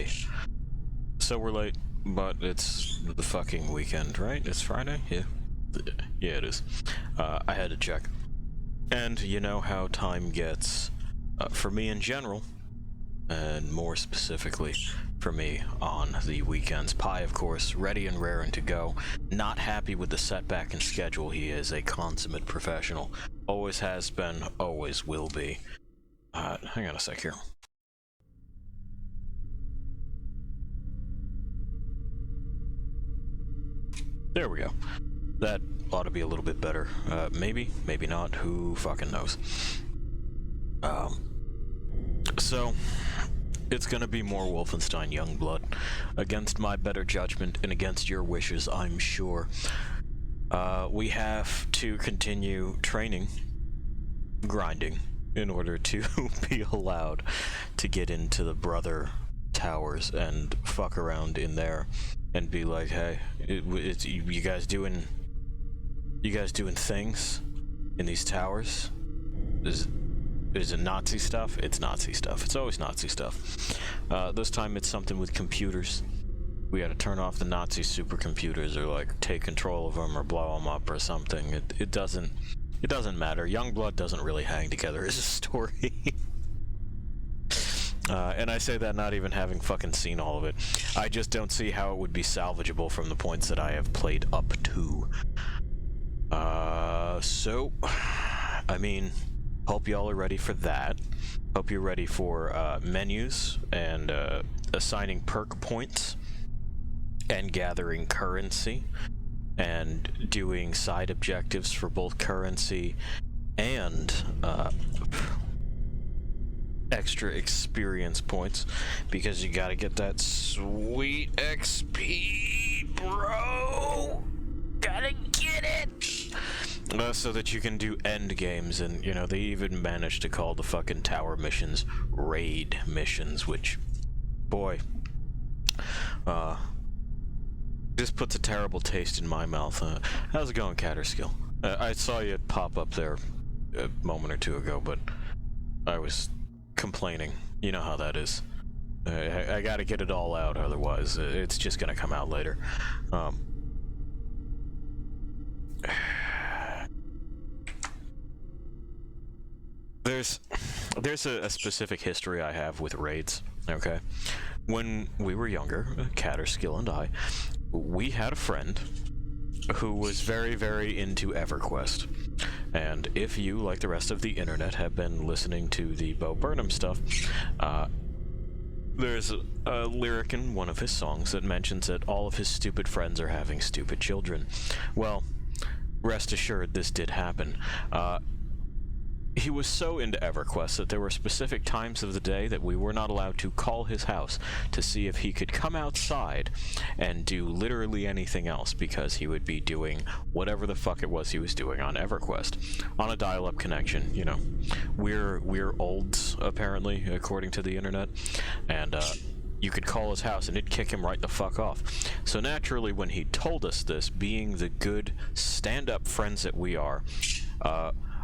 Friday. So we're late, but it's the fucking weekend, right? It's Friday? Yeah. Yeah, it is. I had to check. And you know how time gets, for me in general, and more specifically for me on the weekends. Pi, of course, ready and raring to go. Not happy with the setback in schedule. He is a consummate professional. Always has been, always will be. Hang on a sec here. There we go. That ought to be a little bit better. Maybe, maybe not. Who fucking knows? So, it's gonna be more Wolfenstein Youngblood. Against my better judgment and against your wishes, I'm sure. We have to continue training, grinding, in order to be allowed to get into the brother towers and fuck around in there and be like, hey, you guys doing things in these towers? Is it Nazi stuff? It's Nazi stuff. It's always Nazi stuff. This time it's something with computers. We gotta turn off the Nazi supercomputers or like take control of them or blow them up or something. It doesn't matter. Youngblood doesn't really hang together as a story. And I say that not even having fucking seen all of it. I just don't see how it would be salvageable from the points that I have played up to. So, I mean, hope y'all are ready for that. Hope you're ready for menus and assigning perk points and gathering currency and doing side objectives for both currency and extra experience points, because you gotta get that sweet XP, bro. Gotta get it. So that you can do end games, and you know, they even managed to call the fucking tower missions raid missions, which, boy, this puts a terrible taste in my mouth. How's it going, Catterskill? I saw you pop up there a moment or two ago, but I was complaining. You know how that is. I gotta get it all out, otherwise it's just gonna come out later. There's a specific history I have with raids, okay? When we were younger, Catterskill and I, we had a friend who was very, very into EverQuest. And if you, like the rest of the internet, have been listening to the Bo Burnham stuff, there's a lyric in one of his songs that mentions that all of his stupid friends are having stupid children. Well, rest assured, this did happen. He was so into EverQuest that there were specific times of the day that we were not allowed to call his house to see if he could come outside and do literally anything else, because he would be doing whatever the fuck it was he was doing on EverQuest on a dial-up connection. You know, we're olds apparently, according to the internet, and you could call his house and it'd kick him right the fuck off. So naturally, when he told us this, being the good stand-up friends that we are,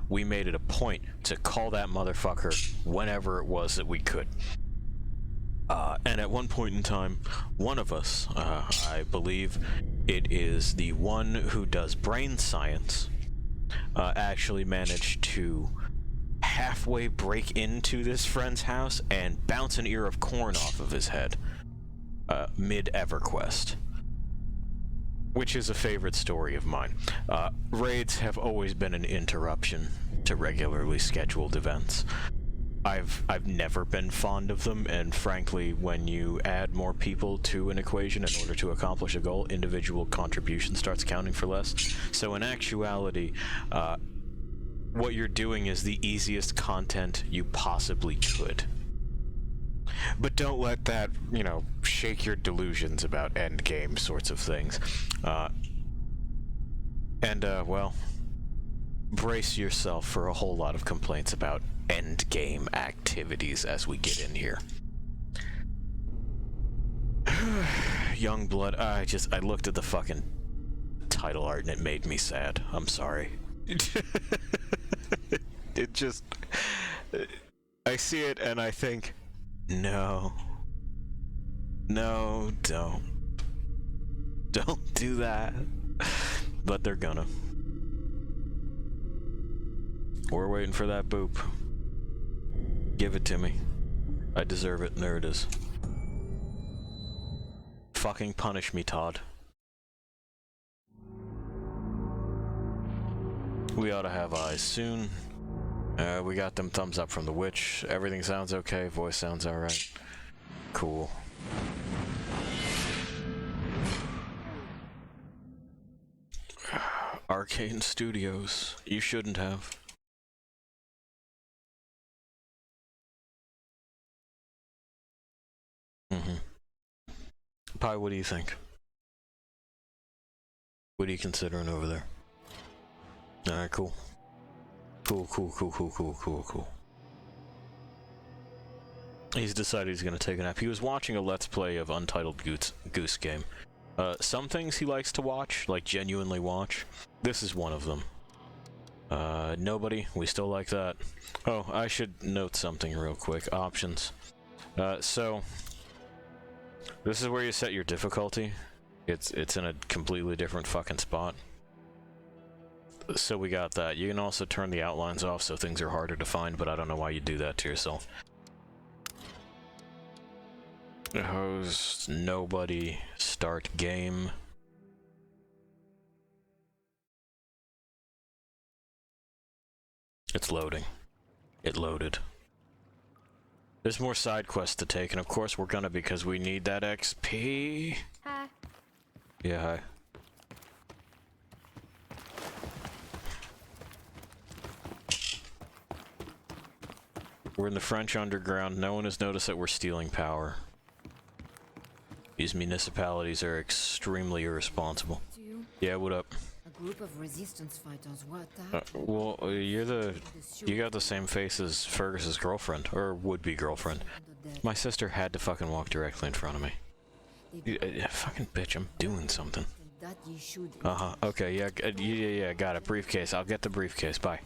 we made it a point to call that motherfucker whenever it was that we could. And at one point in time, one of us, I believe it is the one who does brain science, actually managed to halfway break into this friend's house and bounce an ear of corn off of his head, mid-EverQuest. Which is a favorite story of mine. Raids have always been an interruption to regularly scheduled events. I've never been fond of them, and frankly, when you add more people to an equation in order to accomplish a goal, individual contribution starts counting for less. So in actuality, what you're doing is the easiest content you possibly could. But don't let that, you know, shake your delusions about endgame sorts of things. Well, brace yourself for a whole lot of complaints about endgame activities as we get in here. Youngblood, I looked at the fucking title art and it made me sad. I'm sorry. It just... I see it and I think, no. No, don't. Don't do that. But they're gonna. We're waiting for that boop. Give it to me. I deserve it. There it is. Fucking punish me, Todd. We ought to have eyes soon. We got them thumbs up from the witch. Everything sounds okay. Voice sounds alright. Cool. Arcane Studios. You shouldn't have. Pi, what do you think? What are you considering over there? Alright, cool. Cool. He's decided he's gonna take a nap. He was watching a Let's Play of Untitled Goose Game. Some things he likes to watch, like genuinely watch. This is one of them. Nobody, we still like that. Oh, I should note something real quick. Options. So this is where you set your difficulty. It's in a completely different fucking spot. So we got that. You can also turn the outlines off so things are harder to find, but I don't know why you do that to yourself. Host, nobody, start game. It's loading. It loaded. There's more side quests to take, and of course we're gonna because we need that XP. Hi. Yeah, hi. We're in the French underground. No one has noticed that we're stealing power. These municipalities are extremely irresponsible. Yeah, what up? A group of resistance fighters were attacked. Well, you got the same face as Fergus's girlfriend, or would-be girlfriend. My sister had to fucking walk directly in front of me. Fucking bitch, I'm doing something. Uh-huh, okay, yeah, got it. Briefcase, I'll get the briefcase, bye.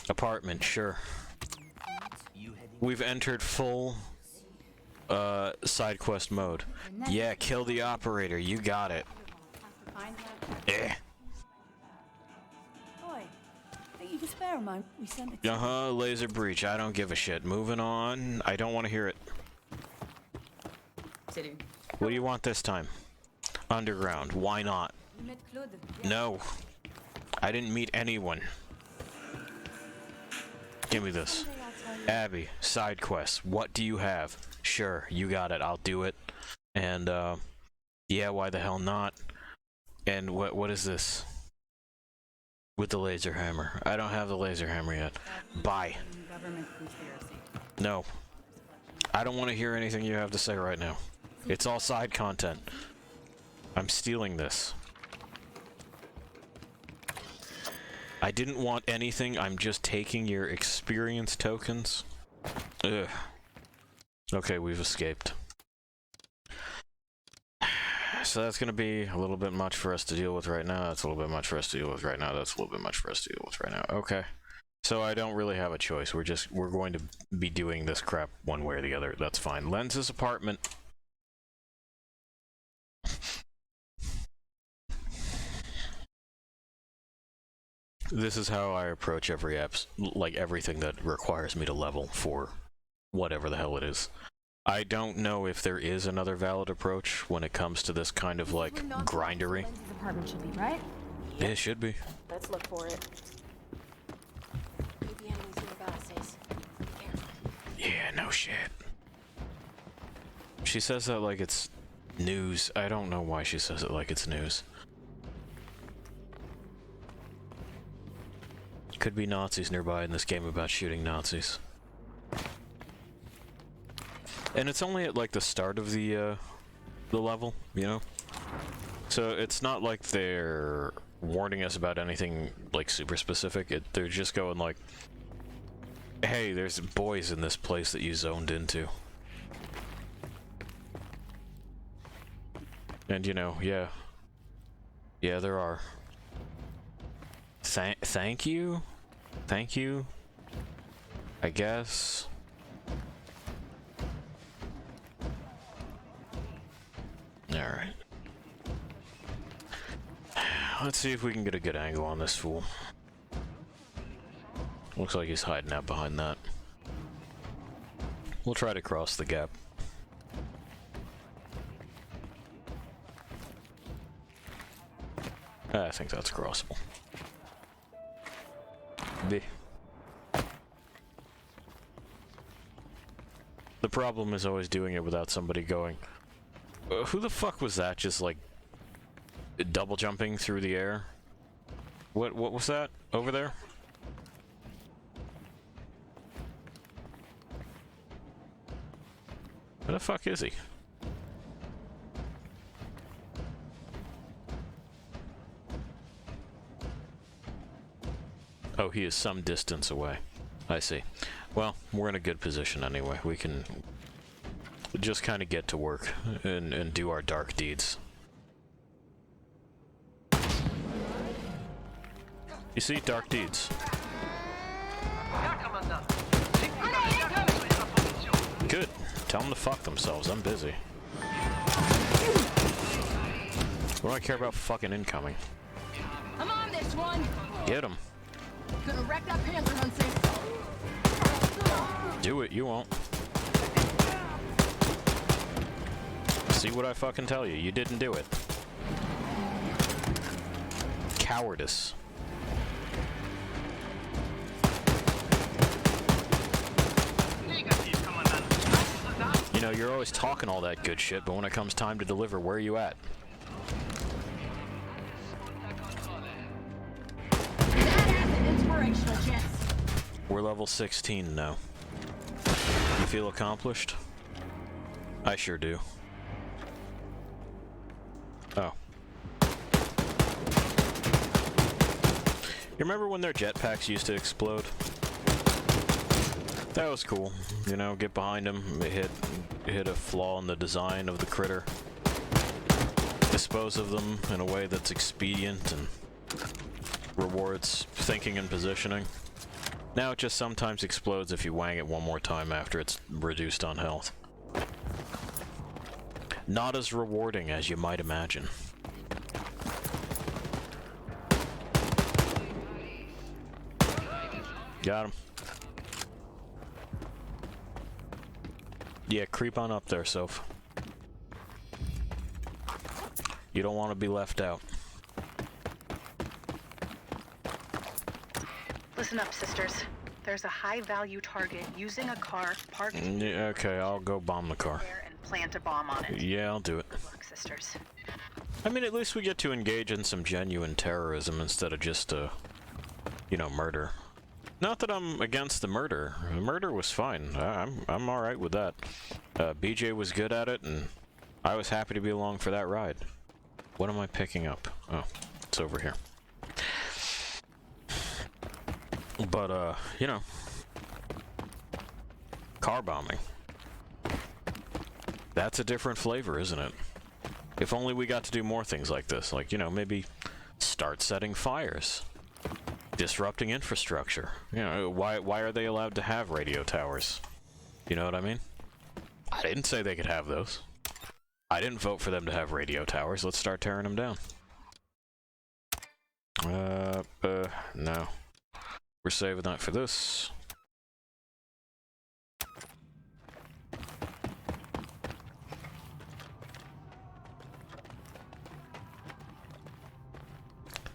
Apartment, sure. We've entered full side quest mode. Yeah, kill the operator, you got it. Yeah. Uh-huh, laser breach, I don't give a shit. Moving on, I don't want to hear it. What do you want this time? Underground, why not? No. I didn't meet anyone. Give me this. Abby, side quests. What do you have? Sure, you got it. I'll do it. And, yeah, why the hell not? And what is this? With the laser hammer. I don't have the laser hammer yet. Bye. No. I don't want to hear anything you have to say right now. It's all side content. I'm stealing this. I didn't want anything, I'm just taking your experience tokens. Ugh. Okay, we've escaped. So that's gonna be a little bit much for us to deal with right now. That's a little bit much for us to deal with right now. That's a little bit much for us to deal with right now. Okay. So I don't really have a choice. We're going to be doing this crap one way or the other. That's fine. Lens's apartment. This is how I approach every like everything that requires me to level for whatever the hell it is. I don't know if there is another valid approach when it comes to this kind of like grindery. Apartment should be right. Yeah, it should be. Let's look for it. Yeah, no shit. She says that like it's news. I don't know why she says it like it's news. Could be Nazis nearby in this game about shooting Nazis. And it's only at like the start of the level, you know? So it's not like they're warning us about anything like super specific. They're just going like, hey, there's boys in this place that you zoned into. And you know, yeah. Yeah, there are. Thank you? Thank you? I guess. Alright. Let's see if we can get a good angle on this fool. Looks like he's hiding out behind that. We'll try to cross the gap. I think that's crossable. The problem is always doing it without somebody going, who the fuck was that just like double jumping through the air? What was that over there? Where the fuck is he? Oh, he is some distance away. I see. Well, we're in a good position anyway. We can just kind of get to work and do our dark deeds. You see, dark deeds. Good. Tell them to fuck themselves. I'm busy. What do I care about fucking incoming? I'm on this one. Get him. Gonna wreck that panther hunting. Do it, you won't. See what I fucking tell you? You didn't do it. Cowardice. You know, you're always talking all that good shit, but when it comes time to deliver, where are you at? We're level 16 now. You feel accomplished? I sure do. Oh. You remember when their jetpacks used to explode? That was cool. You know, get behind them, hit a flaw in the design of the critter. Dispose of them in a way that's expedient and rewards thinking and positioning. Now it just sometimes explodes if you wang it one more time after it's reduced on health. Not as rewarding as you might imagine. Got him. Yeah, creep on up there, Soph. You don't want to be left out. Listen up, sisters. There's a high-value target using a car parked. Yeah, okay, I'll go bomb the car. There and plant a bomb on it. Yeah, I'll do it. Good luck, sisters. I mean, at least we get to engage in some genuine terrorism instead of just, you know, murder. Not that I'm against the murder. The murder was fine. I'm all right with that. BJ was good at it, and I was happy to be along for that ride. What am I picking up? Oh, it's over here. But, you know, car bombing. That's a different flavor, isn't it? If only we got to do more things like this. Like, you know, maybe start setting fires. Disrupting infrastructure. You know, why are they allowed to have radio towers? You know what I mean? I didn't say they could have those. I didn't vote for them to have radio towers. Let's start tearing them down. No. We're saving that for this.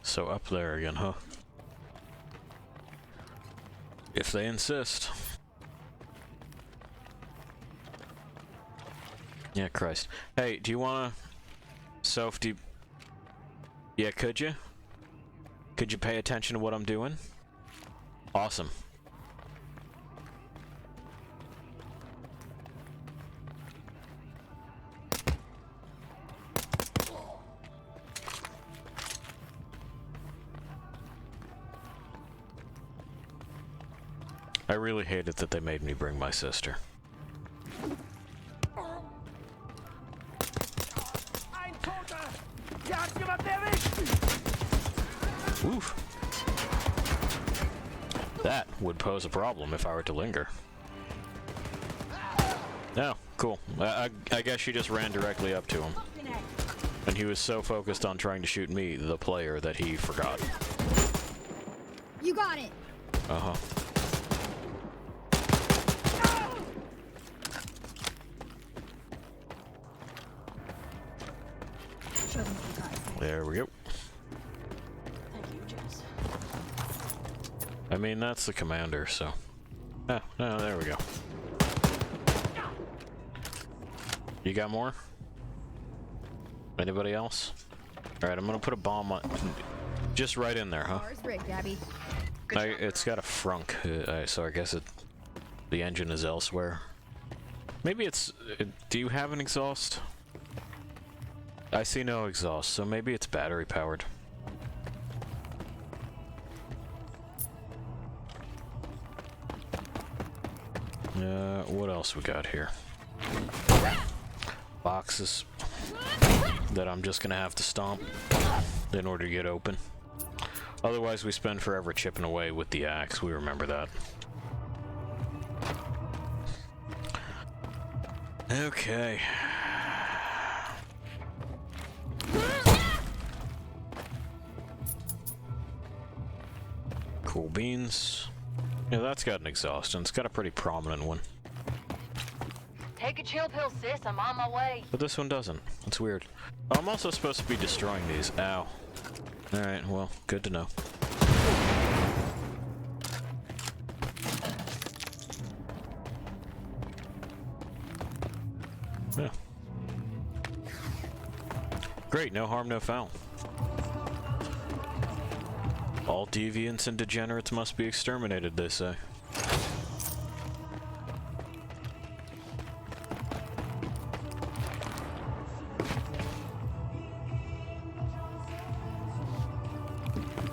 So up there again, huh? If they insist. Yeah, Christ. Hey, do you wanna... Soph, do you... Yeah, could you? Could you pay attention to what I'm doing? Awesome. I really hate it that they made me bring my sister. Oof. That would pose a problem if I were to linger. Oh, cool. I guess she just ran directly up to him. And he was so focused on trying to shoot me, the player, that he forgot. You got it. Uh-huh. Show them what you got. There we go. Thank you, Jess. I mean, that's the commander, so... Ah, no, there we go. You got more? Anybody else? Alright, I'm gonna put a bomb on... Just right in there, huh? Ours rigged, Abby. It's got a frunk, so I guess the engine is elsewhere. Maybe it's... do you have an exhaust? I see no exhaust, so maybe it's battery powered. What else we got here? Boxes that I'm just gonna have to stomp in order to get open. Otherwise we spend forever chipping away with the axe, we remember that. Okay. Cool beans. Yeah, that's got an exhaust, and it's got a pretty prominent one. Take a chill pill, sis. I'm on my way. But this one doesn't. It's weird. Oh, I'm also supposed to be destroying these. Ow. Alright, well, good to know. Yeah. Great, no harm, no foul. All deviants and degenerates must be exterminated, they say.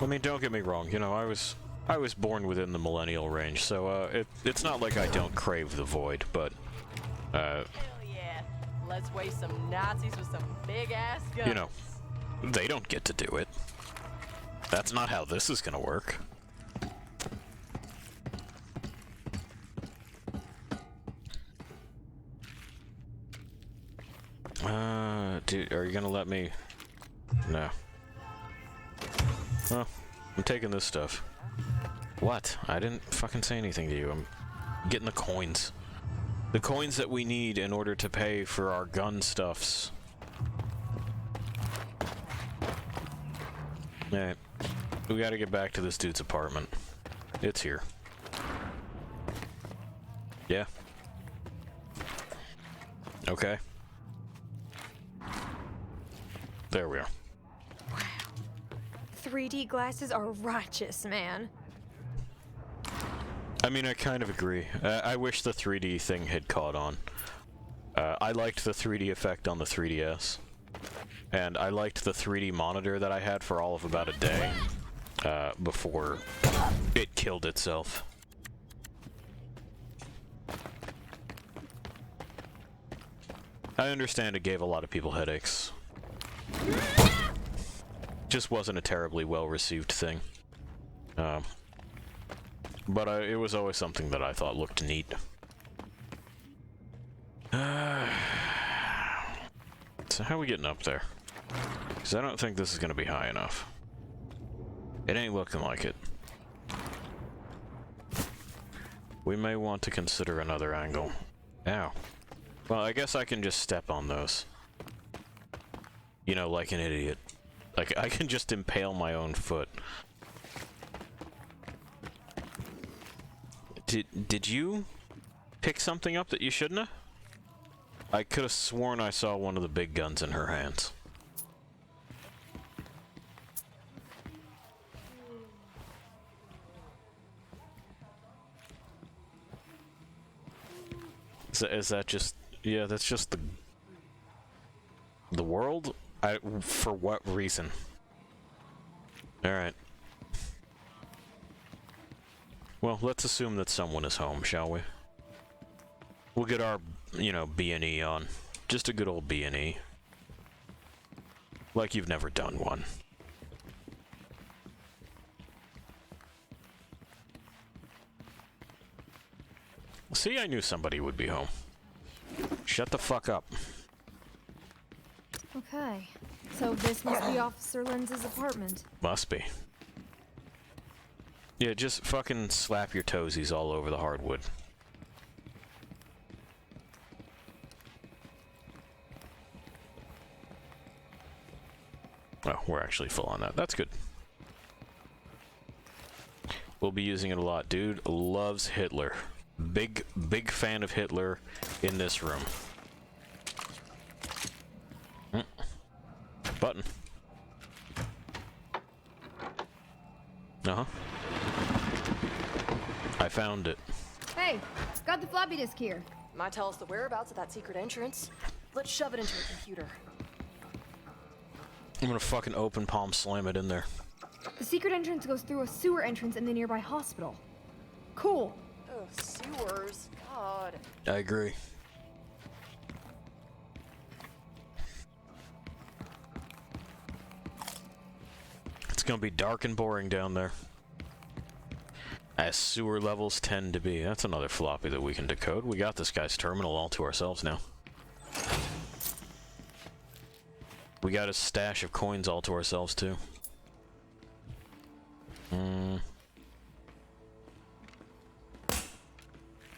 I mean, don't get me wrong, you know, I was born within the millennial range, so it's not like I don't crave the void, but Hell yeah. Let's waste some Nazis with some big ass guns. you know, they don't get to do it. That's not how this is gonna work. Dude, are you gonna let me? No. Well, I'm taking this stuff. What? I didn't fucking say anything to you. I'm getting the coins. The coins that we need in order to pay for our gun stuffs. Alright. We gotta get back to this dude's apartment. It's here. Yeah. Okay. There we are. 3D glasses are righteous, man. I mean, I kind of agree. I wish the 3D thing had caught on. I liked the 3D effect on the 3DS. And I liked the 3D monitor that I had for all of about a day. Before it killed itself. I understand it gave a lot of people headaches. Just wasn't a terribly well-received thing. But it was always something that I thought looked neat. So how are we getting up there? Because I don't think this is going to be high enough. It ain't looking like it. We may want to consider another angle. Ow. Well, I guess I can just step on those. You know, like an idiot. Like, I can just impale my own foot. Did you pick something up that you shouldn't have? I could have sworn I saw one of the big guns in her hands. Is that just... Yeah, that's just the world? For what reason? Alright. Well, let's assume that someone is home, shall we? We'll get our, you know, B&E on. Just a good old B&E. Like you've never done one. See, I knew somebody would be home. Shut the fuck up. Okay. So this must be Officer Lenz's apartment. Must be. Yeah, just fucking slap your toesies all over the hardwood. Oh, we're actually full on that. That's good. We'll be using it a lot. Dude loves Hitler. Big fan of Hitler in this room. Button. Uh-huh. I found it. Hey, got the floppy disk here. Might tell us the whereabouts of that secret entrance. Let's shove it into a computer. I'm gonna fucking open palm slam it in there. The secret entrance goes through a sewer entrance in the nearby hospital. Cool. Oh, sewers. God. I agree. It's gonna be dark and boring down there. As sewer levels tend to be. That's another floppy that we can decode. We got this guy's terminal all to ourselves now. We got a stash of coins all to ourselves too.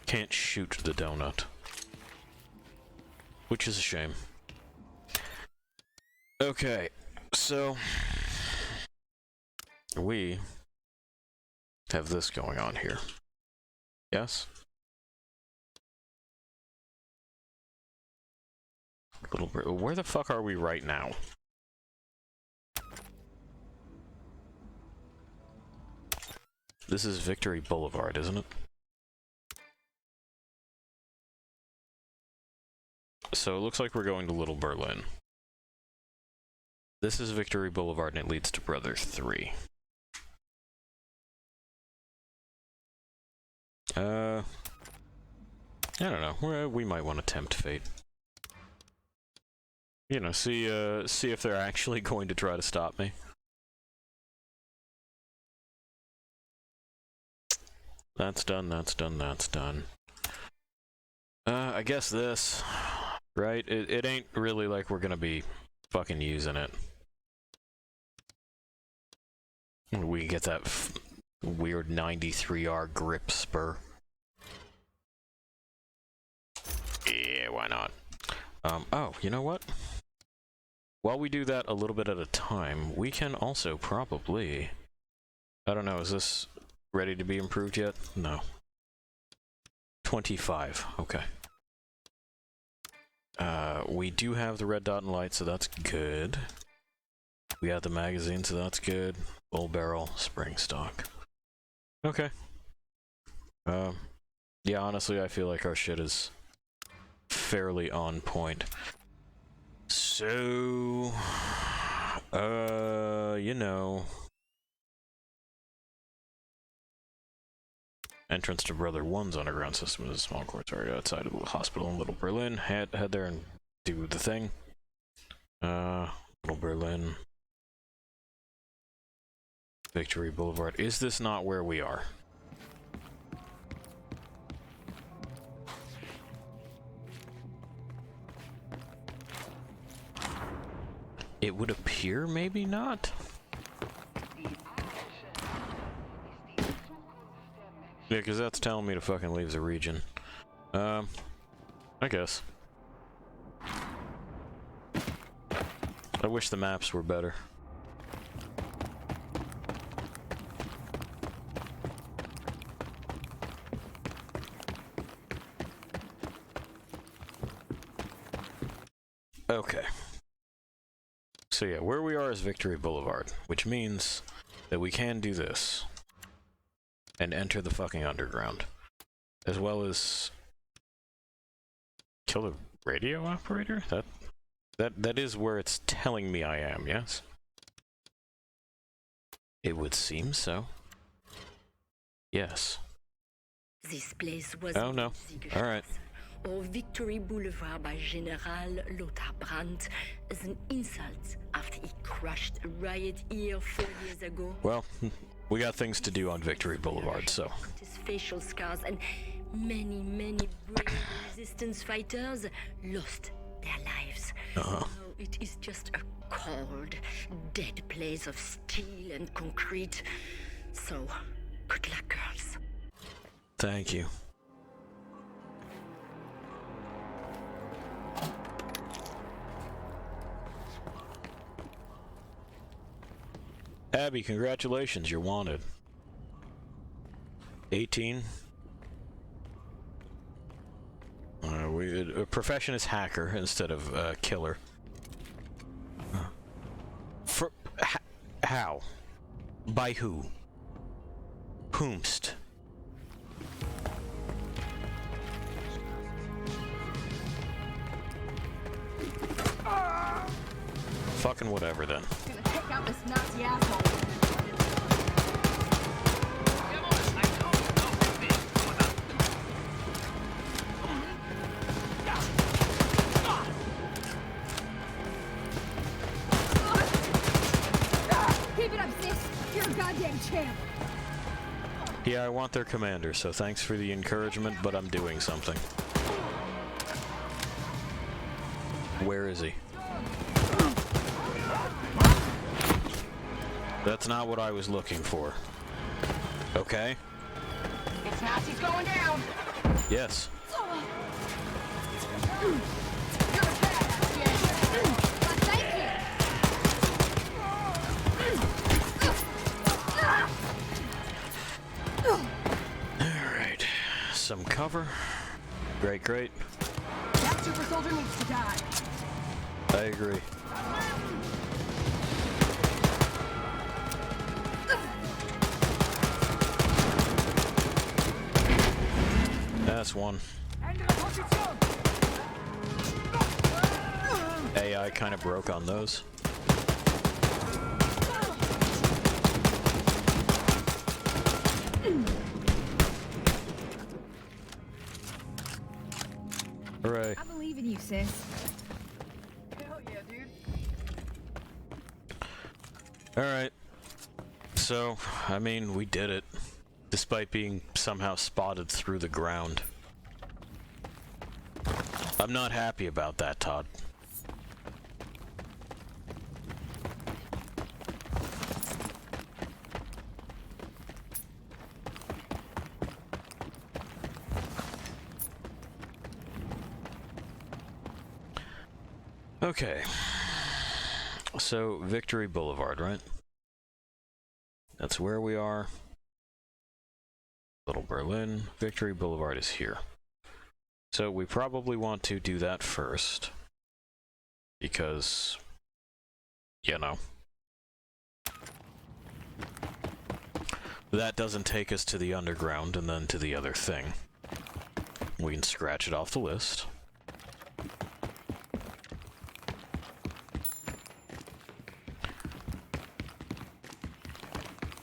Can't shoot the donut. Which is a shame. Okay, so we have this going on here. Yes? Little bit. Where the fuck are we right now? This is Victory Boulevard, isn't it? So it looks like we're going to Little Berlin. This is Victory Boulevard and it leads to Brother 3. I don't know. We might want to tempt fate. You know, see if they're actually going to try to stop me. That's done, that's done, that's done. I guess this, right? It ain't really like we're gonna be fucking using it. We get that weird 93R grip spur. Yeah, why not? Oh, you know what? While we do that a little bit at a time, we can also probably... I don't know, is this ready to be improved yet? No. 25, okay. We do have the red dot and light, so that's good. We have the magazine, so that's good. Bull barrel, spring stock. Okay. Yeah, honestly, I feel like our shit is fairly on point. So, you know. Entrance to Brother 1's underground system is a small courts area outside of the hospital in Little Berlin. Head there and do the thing. Little Berlin. Victory Boulevard. Is this not where we are? It would appear maybe not. Yeah, because that's telling me to fucking leave the region. I guess. I wish the maps were better. Okay. So yeah, where we are is Victory Boulevard, which means that we can do this and enter the fucking underground, as well as kill the radio operator. That is where it's telling me I am. Yes, it would seem so. Yes. This place was Oh no. All right. Or Victory Boulevard by General Lothar Brandt is an insult after he crushed a riot here 4 years ago. Well, we got things to do on Victory Boulevard, so. His facial scars and many brave resistance fighters lost their lives. Uh-huh. Now it is just a cold, dead place of steel and concrete. So, good luck, girls. Thank you. Abby, congratulations, you're wanted. 18. Profession is hacker instead of killer. How? By who? Whomst? Fucking whatever then. Gonna take out this Nazi asshole. Keep it up, sis. You're a goddamn champ. Yeah, I want their commander, so thanks for the encouragement, but I'm doing something. Where is he? That's not what I was looking for. Okay? It's Nazis going down. Yes. You're a badass, Jen. Thank you. Alright. Some cover. Great, great. That super soldier needs to die. I agree. That's one. AI kind of broke on those. Hooray. I believe in you, sis. Hell yeah, dude. Alright. So, I mean, we did it. Despite being somehow spotted through the ground. I'm not happy about that, Todd. Okay. So, Victory Boulevard, right? That's where we are. Little Berlin. Victory Boulevard is here. So we probably want to do that first. Because, you know. That doesn't take us to the underground and then to the other thing. We can scratch it off the list.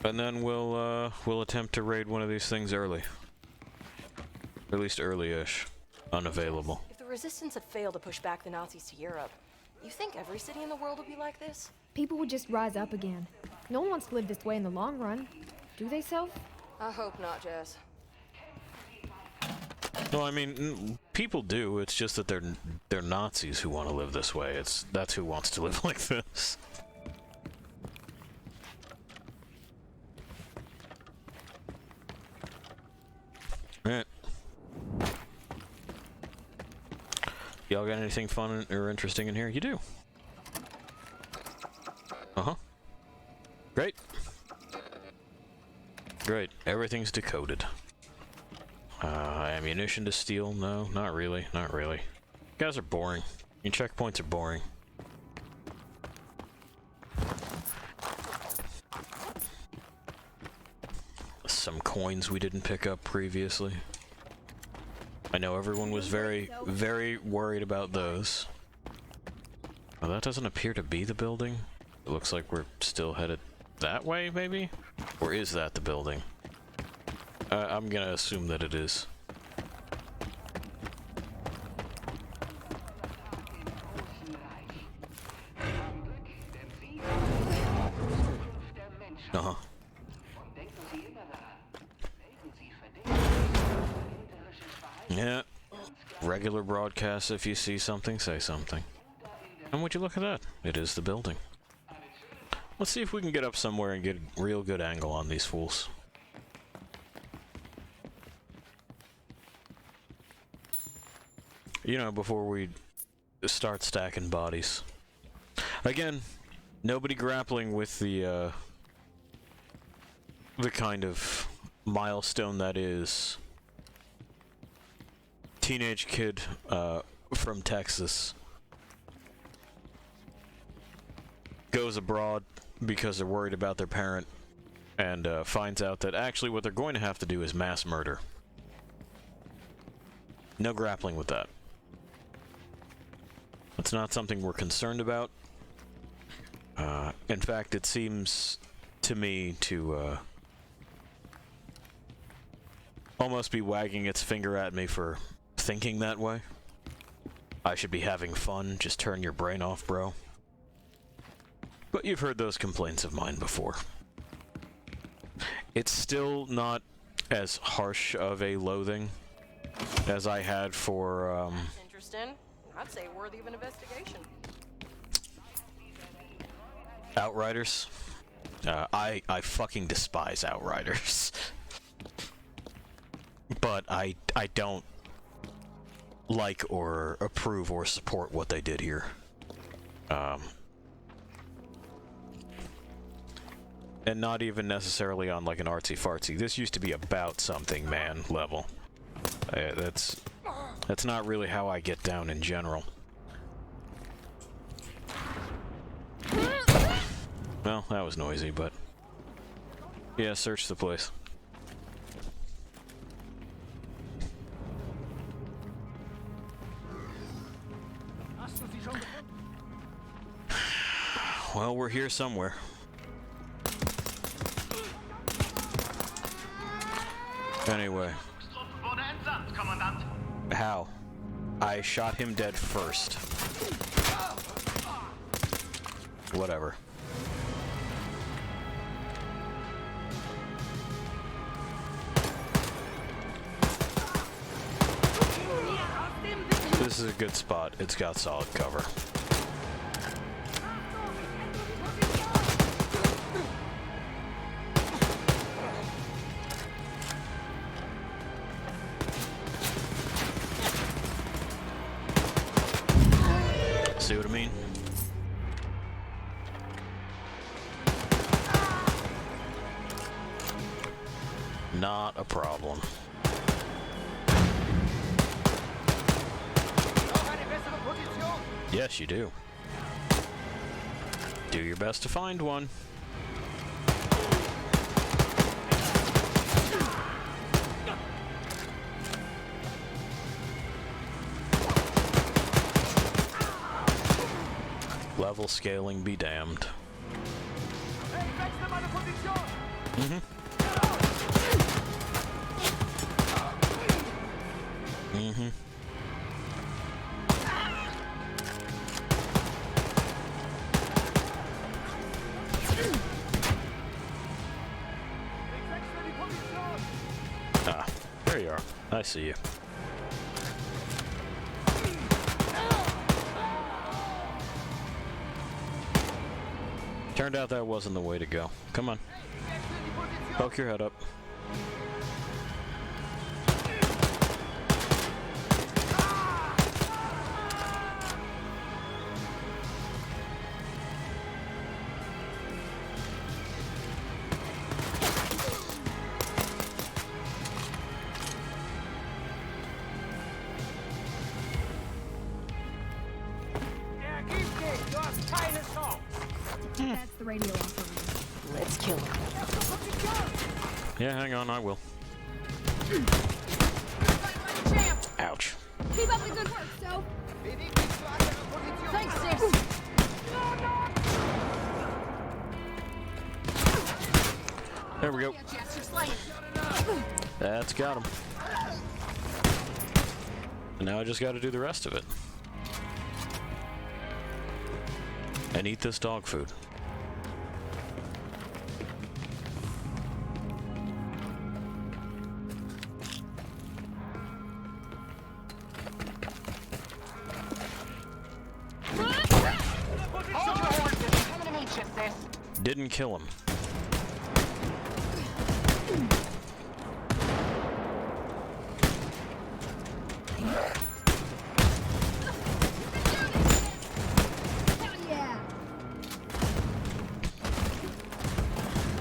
And then we'll attempt to raid one of these things early. Or at least early-ish. Unavailable. If the resistance had failed to push back the Nazis to Europe, you think every city in the world would be like this? People would just rise up again. No one wants to live this way in the long run. Do they, Soph? I hope not, Jess. No, I mean, people do. It's just that they're Nazis who want to live this way. That's who wants to live like this. Alright. Y'all got anything fun or interesting in here? You do. Uh-huh. Great. Great. Everything's decoded. Ammunition to steal? No, not really. Not really. You guys are boring. Your checkpoints are boring. Some coins we didn't pick up previously. I know everyone was very, very worried about those. Well, that doesn't appear to be the building. It looks like we're still headed that way, maybe? Or is that the building? I'm gonna assume that it is. Uh-huh. Yeah. regular broadcasts, if you see something, say something. And would you look at that? It is the building. Let's see if we can get up somewhere and get a real good angle on these fools. You know, before we start stacking bodies. Again, nobody grappling with the kind of milestone that is teenage kid from Texas goes abroad because they're worried about their parent and finds out that actually what they're going to have to do is mass murder. No grappling with that. It's not something we're concerned about. In fact, it seems to me to almost be wagging its finger at me for thinking that way. I should be having fun, just turn your brain off, bro. But you've heard those complaints of mine before. It's still not as harsh of a loathing as I had for, Interesting. I'd say worthy of an investigation. Outriders. I fucking despise Outriders. But I don't like or approve or support what they did here. And not even necessarily on like an artsy-fartsy. This used to be about something, man, level. That's not really how I get down in general. Well, that was noisy, but... yeah, search the place. Well, we're here somewhere. Anyway. How? I shot him dead first. Whatever. This is a good spot. It's got solid cover. See what I mean? Not a problem. Yes, you do. Do your best to find one. Level scaling be damned. Mm-hmm. Mm-hmm. Ah, there you are. I see you. Turned out that wasn't the way to go. Come on. Poke your head up. That's the radio operator. Let's kill him. Yeah, hang on, I will. Ouch. Keep up the good work, so. Thanks, sis. There we go. That's got him. And now I just got to do the rest of it. And eat this dog food. Didn't kill him.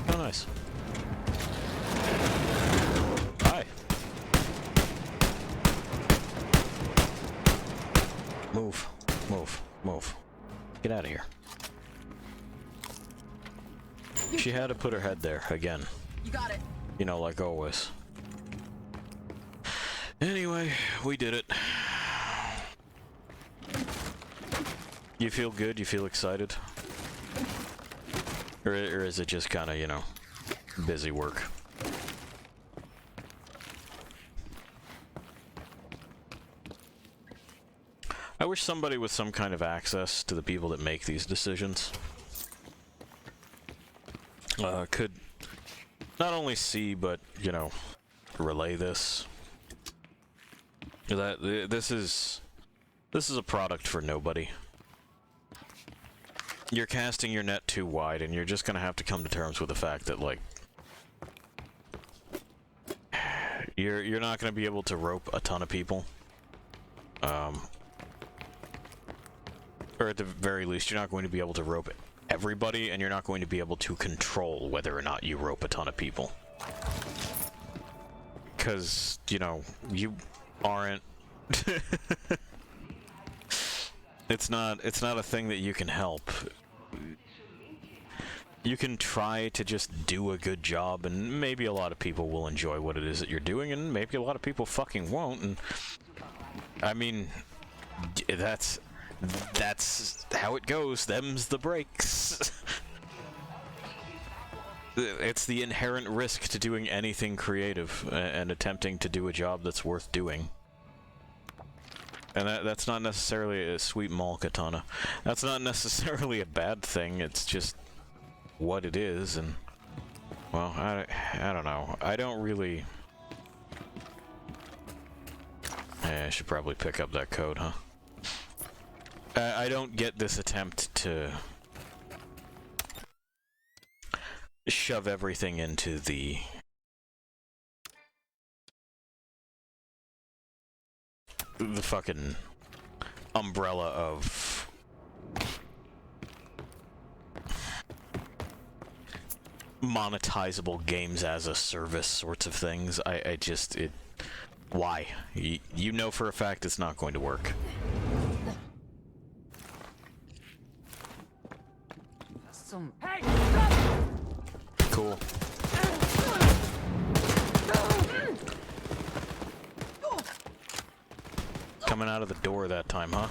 Oh, nice. Hi. Move. Move. Move. Get out of here. She had to put her head there, again. You got it. You know, like always. Anyway, we did it. You feel good? You feel excited? Or is it just kind of, you know, busy work? I wish somebody with some kind of access to the people that make these decisions could not only see, but, you know, relay this. That this is a product for nobody. You're casting your net too wide, and you're just gonna have to come to terms with the fact that, like, you're not gonna be able to rope a ton of people. Or at the very least, you're not going to be able to rope everybody, and you're not going to be able to control whether or not you rope a ton of people. Because, you know, you aren't... It's not a thing that you can help. You can try to just do a good job, and maybe a lot of people will enjoy what it is that you're doing, and maybe a lot of people fucking won't, and... I mean, that's how it goes. Them's the breaks. It's the inherent risk to doing anything creative and attempting to do a job that's worth doing. And that's not necessarily a sweet mall katana. That's not necessarily a bad thing. It's just what it is, and well, I don't know. I don't really. I should probably pick up that code, huh? I don't get this attempt to shove everything into the fucking umbrella of monetizable games as a service sorts of things. I just, why? You know for a fact it's not going to work. Hey! Cool. Coming out of the door that time, huh?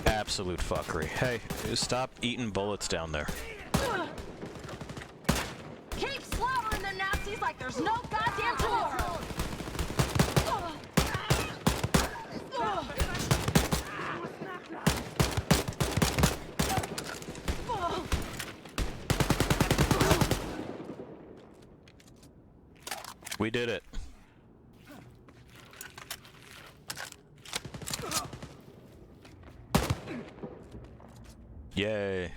Absolute fuckery. Hey, stop eating bullets down there. Keep slaughtering the Nazis like there's no goddamn tomorrow! We did it. Yay.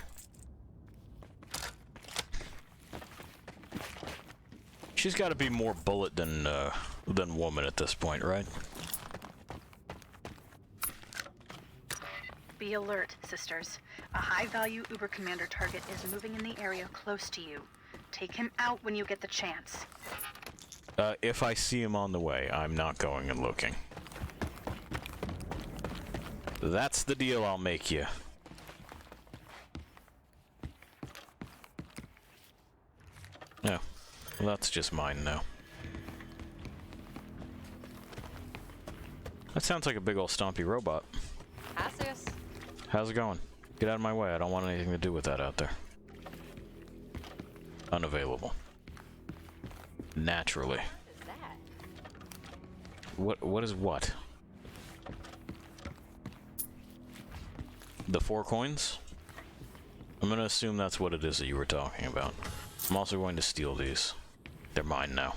She's got to be more bullet than woman at this point, right? Be alert, sisters. A high-value Uber Commander target is moving in the area close to you. Take him out when you get the chance. If I see him on the way, I'm not going and looking. That's the deal I'll make you. Yeah, well, that's just mine now. That sounds like a big old stompy robot. Cassius. How's it going? Get out of my way. I don't want anything to do with that out there. Unavailable. Naturally. What is that? What is what? The 4 coins? I'm gonna assume that's what it is that you were talking about. I'm also going to steal these. They're mine now.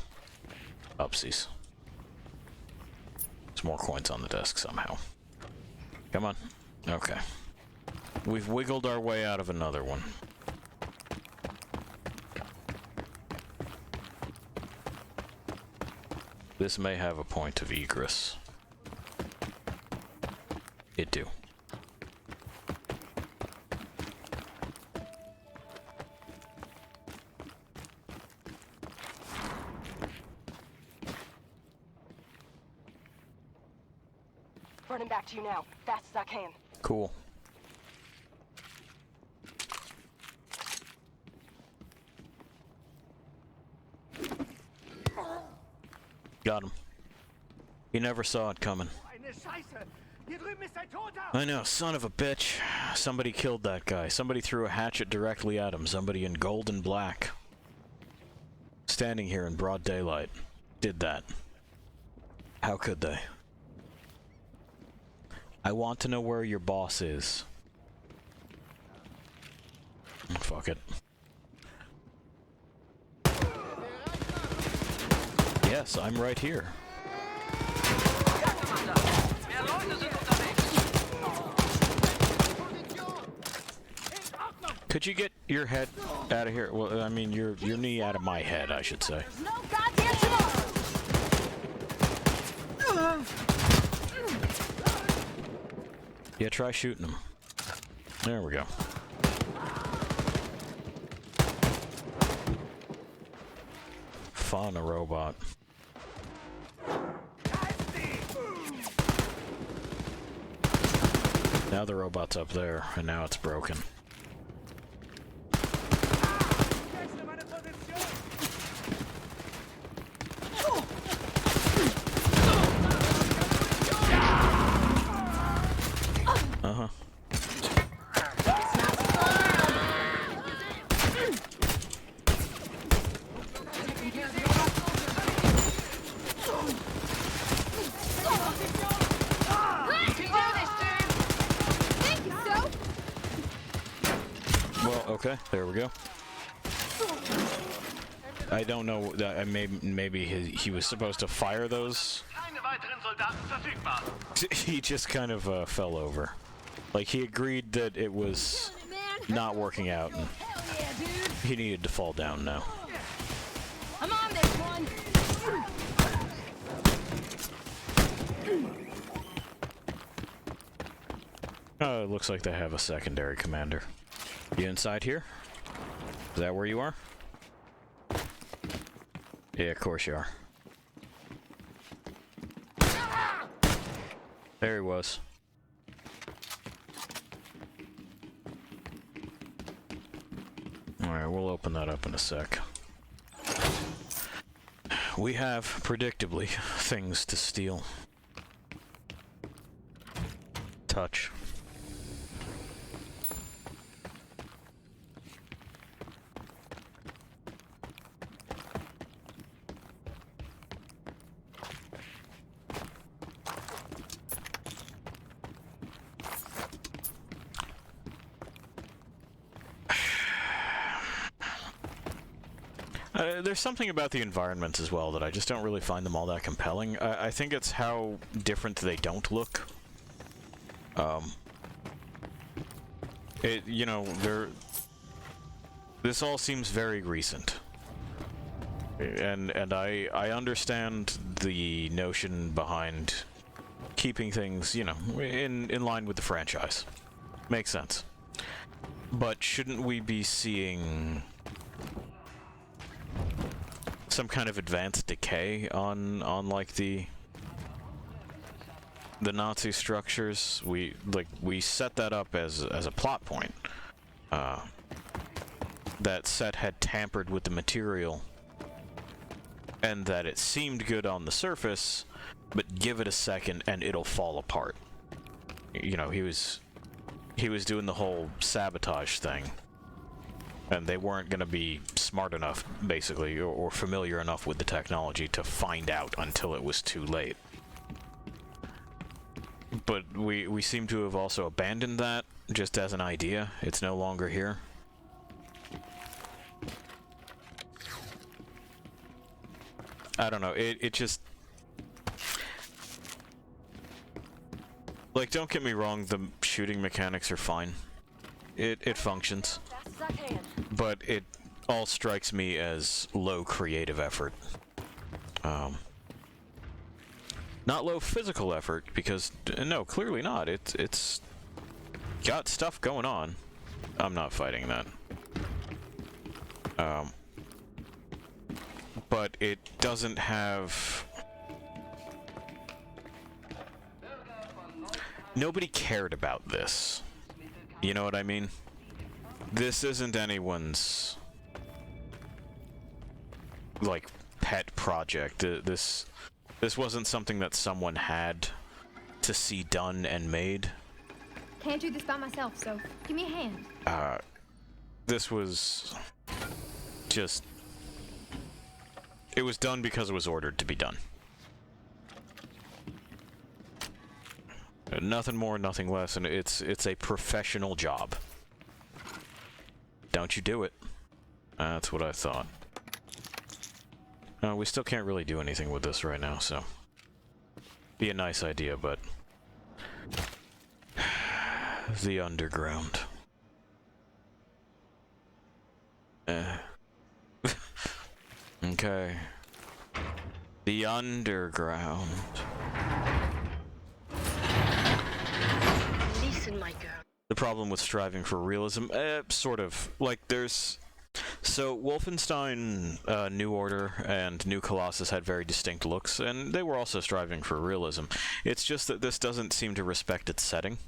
Upsies. There's more coins on the desk somehow. Come on. Okay. We've wiggled our way out of another one. This may have a point of egress. It do. Running back to you now, fast as I can. Cool. Got him. He never saw it coming. I know, son of a bitch. Somebody killed that guy. Somebody threw a hatchet directly at him. Somebody in gold and black. Standing here in broad daylight. Did that. How could they? I want to know where your boss is. Fuck it. Yes, I'm right here. Could you get your head out of here? Well, I mean, your knee out of my head, I should say. No goddamn tomorrow! Yeah, try shooting him. There we go. Fun, a robot. Now the robot's up there, and now it's broken. Uh-huh. Well, okay, there we go. I don't know that maybe he was supposed to fire those. He just kind of fell over. Like he agreed that it was not working out and he needed to fall down now. I'm on this one! Oh, it looks like they have a secondary commander. You inside here? Is that where you are? Yeah, of course you are. There he was. Alright, we'll open that up in a sec. We have, predictably, things to steal. Touch. There's something about the environments as well that I just don't really find them all that compelling. I think it's how different they don't look. You know, this all seems very recent. And I understand the notion behind keeping things, you know, in line with the franchise. Makes sense. But shouldn't we be seeing some kind of advanced decay on like the Nazi structures? We set that up as a plot point. That Set had tampered with the material, and that it seemed good on the surface, but give it a second and it'll fall apart. You know, he was doing the whole sabotage thing. And they weren't going to be smart enough, basically, or familiar enough with the technology to find out until it was too late. But we seem to have also abandoned that, just as an idea. It's no longer here. I don't know, it just... Like, don't get me wrong, the shooting mechanics are fine. It functions. Fast as I can. But it all strikes me as low creative effort. Not low physical effort, because no, clearly not. It's got stuff going on. I'm not fighting that. But it doesn't have... Nobody cared about this. You know what I mean? This isn't anyone's, like, pet project. This wasn't something that someone had to see done and made. Can't do this by myself, so give me a hand. This was just... It was done because it was ordered to be done. Nothing more, nothing less, and it's a professional job. Don't you do it. That's what I thought. We still can't really do anything with this right now, so... Be a nice idea, but... The underground. Okay. The underground. Listen, my girl. The problem with striving for realism, sort of. Like, there's... So, Wolfenstein, New Order, and New Colossus had very distinct looks, and they were also striving for realism. It's just that this doesn't seem to respect its setting.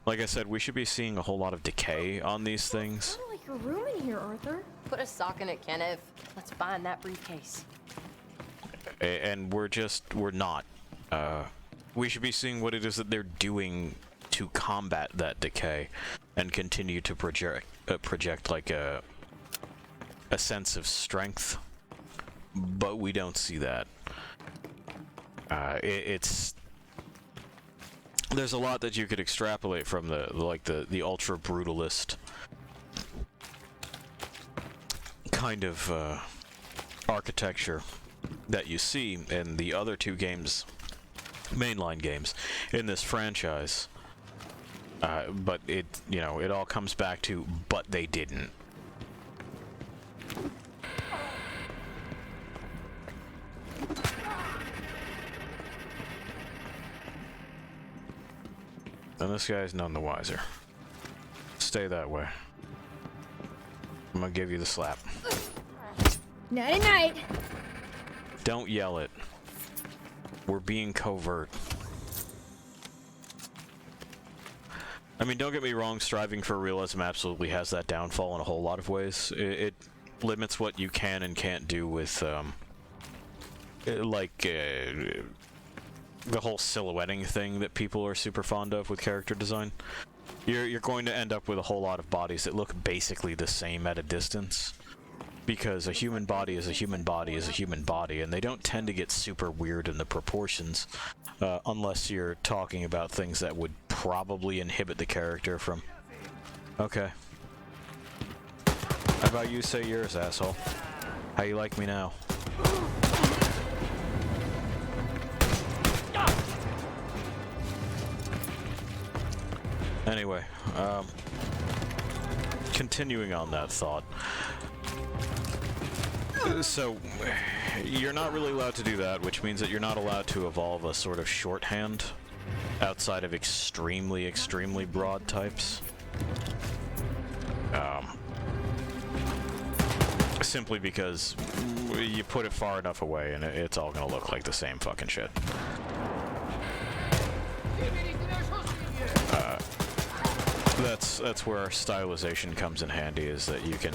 Like I said, we should be seeing a whole lot of decay on these things. I like your room in here, Arthur. Put a sock in it, Kenneth. Let's find that briefcase. And we're not. We should be seeing what it is that they're doing to combat that decay, and continue to project like a sense of strength, but we don't see that. There's a lot that you could extrapolate from the ultra brutalist kind of architecture that you see in the other two games, mainline games in this franchise. But it all comes back to, but they didn't. And this guy's none the wiser. Stay that way. I'm gonna give you the slap. Nighty night. Don't yell it. We're being covert. I mean, don't get me wrong, striving for realism absolutely has that downfall in a whole lot of ways. It limits what you can and can't do with, the whole silhouetting thing that people are super fond of with character design. You're going to end up with a whole lot of bodies that look basically the same at a distance. Because a human body is a human body is a human body, and they don't tend to get super weird in the proportions, unless you're talking about things that would probably inhibit the character from... Okay. How about you say yours, asshole? How you like me now? Anyway, continuing on that thought. So, you're not really allowed to do that, which means that you're not allowed to evolve a sort of shorthand outside of extremely, extremely broad types. Simply because you put it far enough away and it's all gonna look like the same fucking shit. That's where our stylization comes in handy, is that you can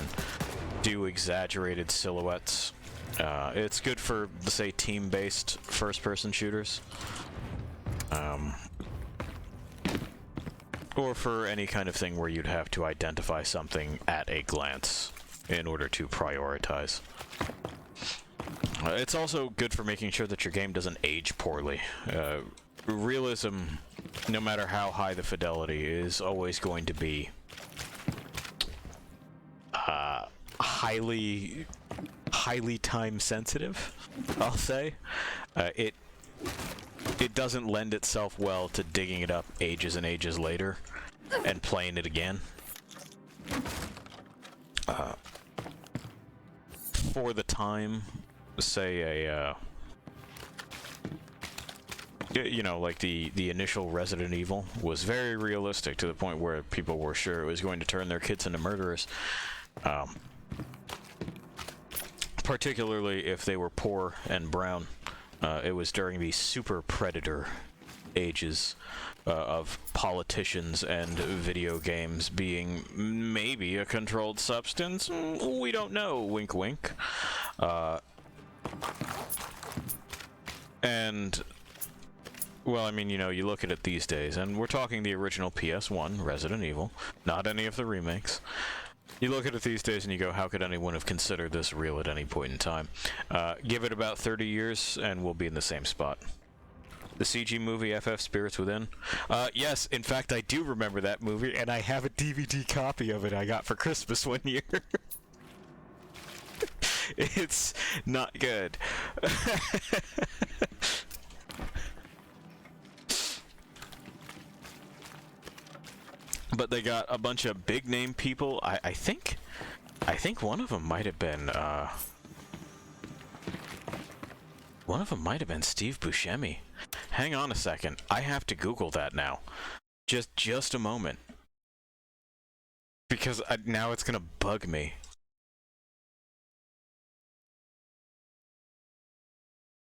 do exaggerated silhouettes. It's good for, say, team-based first-person shooters. Or for any kind of thing where you'd have to identify something at a glance in order to prioritize. It's also good for making sure that your game doesn't age poorly. Realism, no matter how high the fidelity, is always going to be highly time sensitive, I'll say. it doesn't lend itself well to digging it up ages and ages later and playing it again. For the time, say a, you know, like the initial Resident Evil was very realistic to the point where people were sure it was going to turn their kids into murderers. Particularly if they were poor and brown. It was during the super predator ages of politicians and video games being maybe a controlled substance. We don't know. Wink, wink. And, well, I mean, you know, you look at it these days, and we're talking the original PS1 Resident Evil, not any of the remakes. You look at it these days and you go, how could anyone have considered this real at any point in time? Give it about 30 years and we'll be in the same spot. The CG movie, FF Spirits Within? Yes, in fact, I do remember that movie, and I have a DVD copy of it I got for Christmas one year. It's not good. But they got a bunch of big name people. I think one of them might have been Steve Buscemi. Hang on a second. I have to Google that now. Just a moment. Because now it's gonna bug me.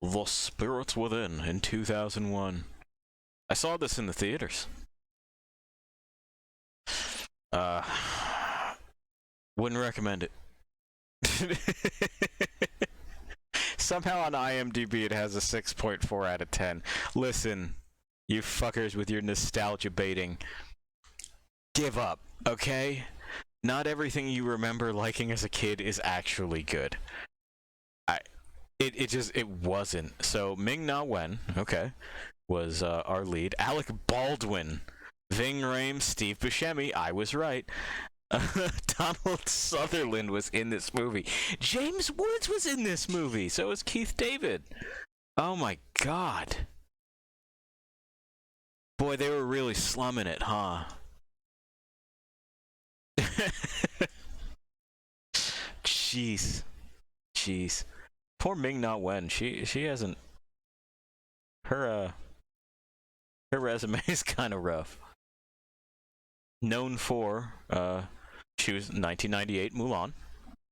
The Spirits Within in 2001. I saw this in the theaters. Wouldn't recommend it. Somehow on IMDb it has a 6.4 out of 10. Listen, you fuckers with your nostalgia baiting. Give up, okay? Not everything you remember liking as a kid is actually good. It wasn't. So Ming-Na Wen, okay, was our lead. Alec Baldwin, Ving Rhames, Steve Buscemi, I was right. Donald Sutherland was in this movie. James Woods was in this movie. So was Keith David. Oh my god. Boy, they were really slumming it, huh? Jeez. Jeez. Poor Ming-Na Wen. She hasn't... Her resume is kind of rough. Known for, she was 1998 Mulan,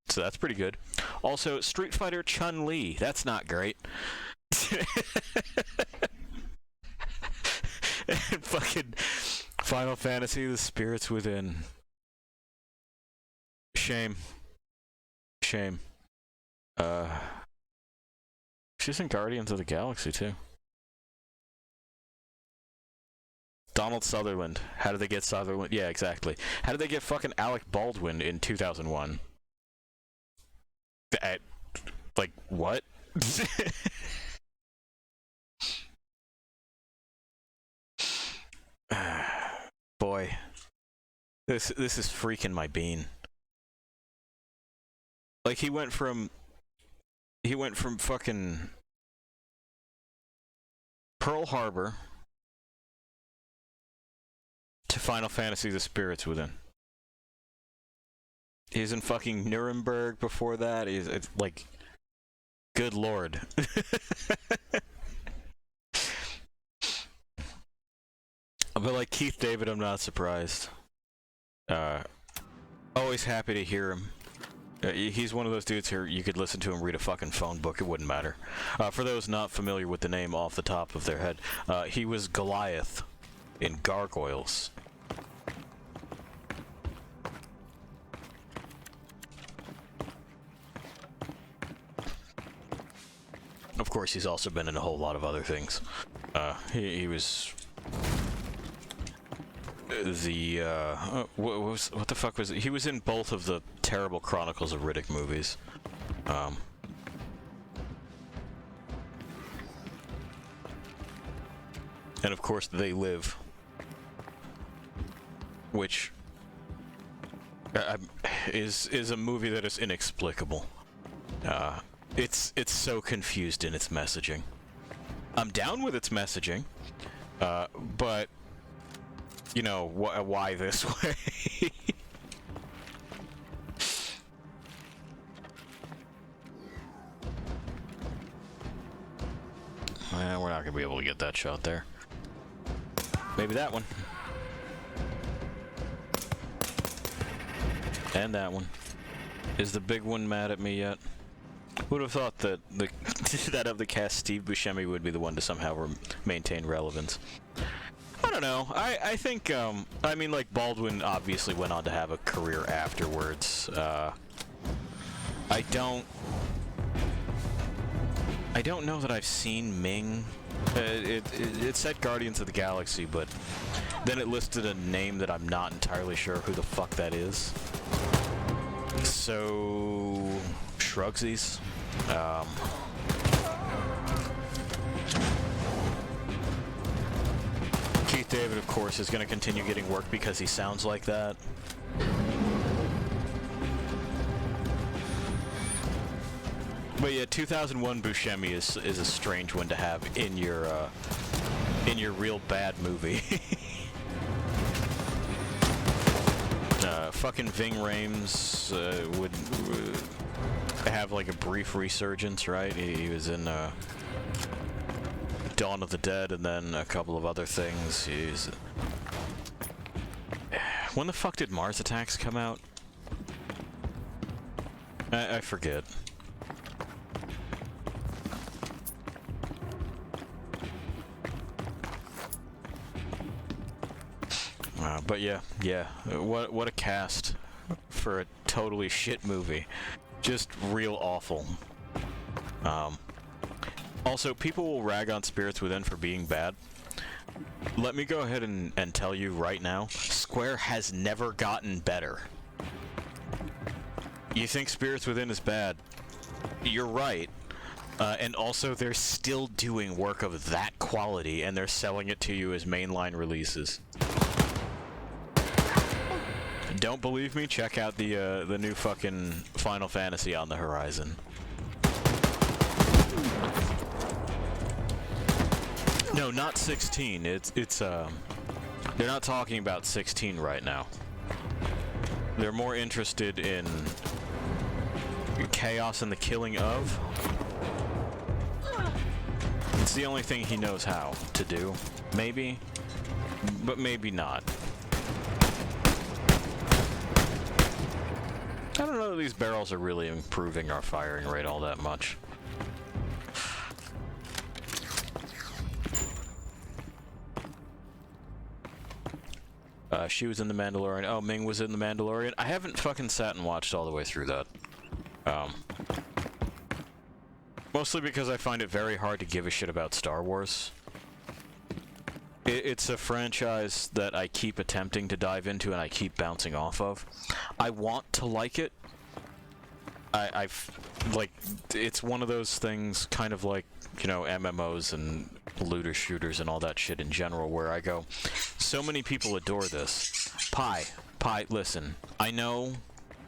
so that's pretty good. Also, Street Fighter Chun-Li, that's not great. And fucking Final Fantasy, The Spirits Within. Shame. Shame. She's in Guardians of the Galaxy, too. Donald Sutherland. How did they get Sutherland? Yeah, exactly. How did they get fucking Alec Baldwin in 2001? Like, what? Boy. This is freaking my bean. Like, he went from fucking Pearl Harbor to Final Fantasy The Spirits Within. He's in fucking Nuremberg before that. It's like, good lord. But like Keith David, I'm not surprised. Always happy to hear him. He's one of those dudes who you could listen to him read a fucking phone book, it wouldn't matter. For those not familiar with the name off the top of their head, he was Goliath in Gargoyles. Of course, he's also been in a whole lot of other things. He was the what the fuck was it? He was in both of the terrible Chronicles of Riddick movies. And of course, They Live, which is a movie that is inexplicable. It's so confused in its messaging. I'm down with its messaging, but, you know, why this way? Well, we're not gonna be able to get that shot there. Maybe that one. And that one. Is the big one mad at me yet? Would have thought that the that of the cast, Steve Buscemi would be the one to somehow maintain relevance. I don't know. I think I mean, like, Baldwin obviously went on to have a career afterwards. I don't know that I've seen Ming. It said Guardians of the Galaxy, but then it listed a name that I'm not entirely sure who the fuck that is. So, shrugsies. Keith David, of course, is going to continue getting work because he sounds like that. But yeah, 2001 Buscemi is a strange one to have in your real bad movie. Fucking Ving Rhames would have like a brief resurgence, right? He was in Dawn of the Dead and then a couple of other things. When the fuck did Mars Attacks come out? I forget. But yeah, what a cast for a totally shit movie. Just real awful. Also, people will rag on Spirits Within for being bad. Let me go ahead and tell you right now, Square has never gotten better. You think Spirits Within is bad? You're right. And also, they're still doing work of that quality, and they're selling it to you as mainline releases. Don't believe me? Check out the new fucking Final Fantasy on the horizon. No, not 16. It's they're not talking about 16 right now. They're more interested in chaos and the killing of. It's the only thing he knows how to do. Maybe, but maybe not. I don't know that these barrels are really improving our firing rate all that much. She was in The Mandalorian. Oh, Ming was in The Mandalorian. I haven't fucking sat and watched all the way through that. Mostly because I find it very hard to give a shit about Star Wars. It's a franchise that I keep attempting to dive into and I keep bouncing off of. I want to like it. Like, it's one of those things, kind of like, you know, MMOs and looter shooters and all that shit in general, where I go, so many people adore this. Pie, listen, I know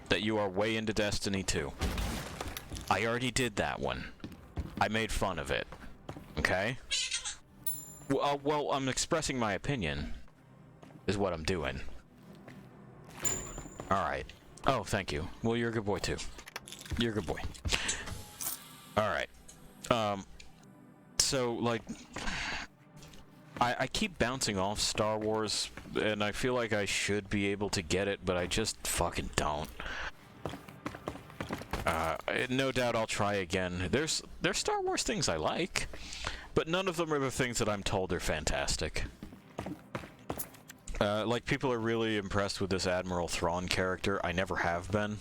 that you are way into Destiny 2. I already did that one. I made fun of it. Okay? Well, I'm expressing my opinion, is what I'm doing. Alright. Oh, thank you. Well, you're a good boy, too. You're a good boy. Alright. So, like, I keep bouncing off Star Wars, and I feel like I should be able to get it, but I just fucking don't. No doubt I'll try again. There's Star Wars things I like, but none of them are the things that I'm told are fantastic. Like, people are really impressed with this Admiral Thrawn character. I never have been.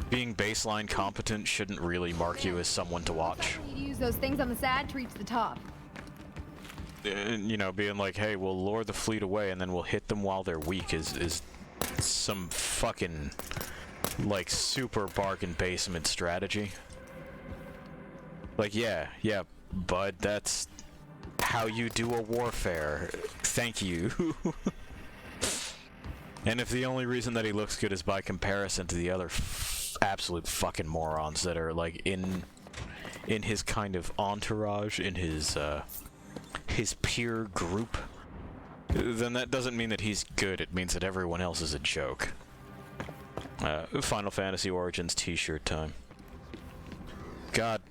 Being baseline competent shouldn't really mark you as someone to watch. You use those things on the side to reach the top. You know, being like, hey, we'll lure the fleet away and then we'll hit them while they're weak is some fucking, like, super bargain basement strategy. Like, yeah, bud, that's how you do a warfare. Thank you. And if the only reason that he looks good is by comparison to the other absolute fucking morons that are, like, in in his kind of entourage, in his peer group, then that doesn't mean that he's good. It means that everyone else is a joke. Final Fantasy Origins t-shirt time. God,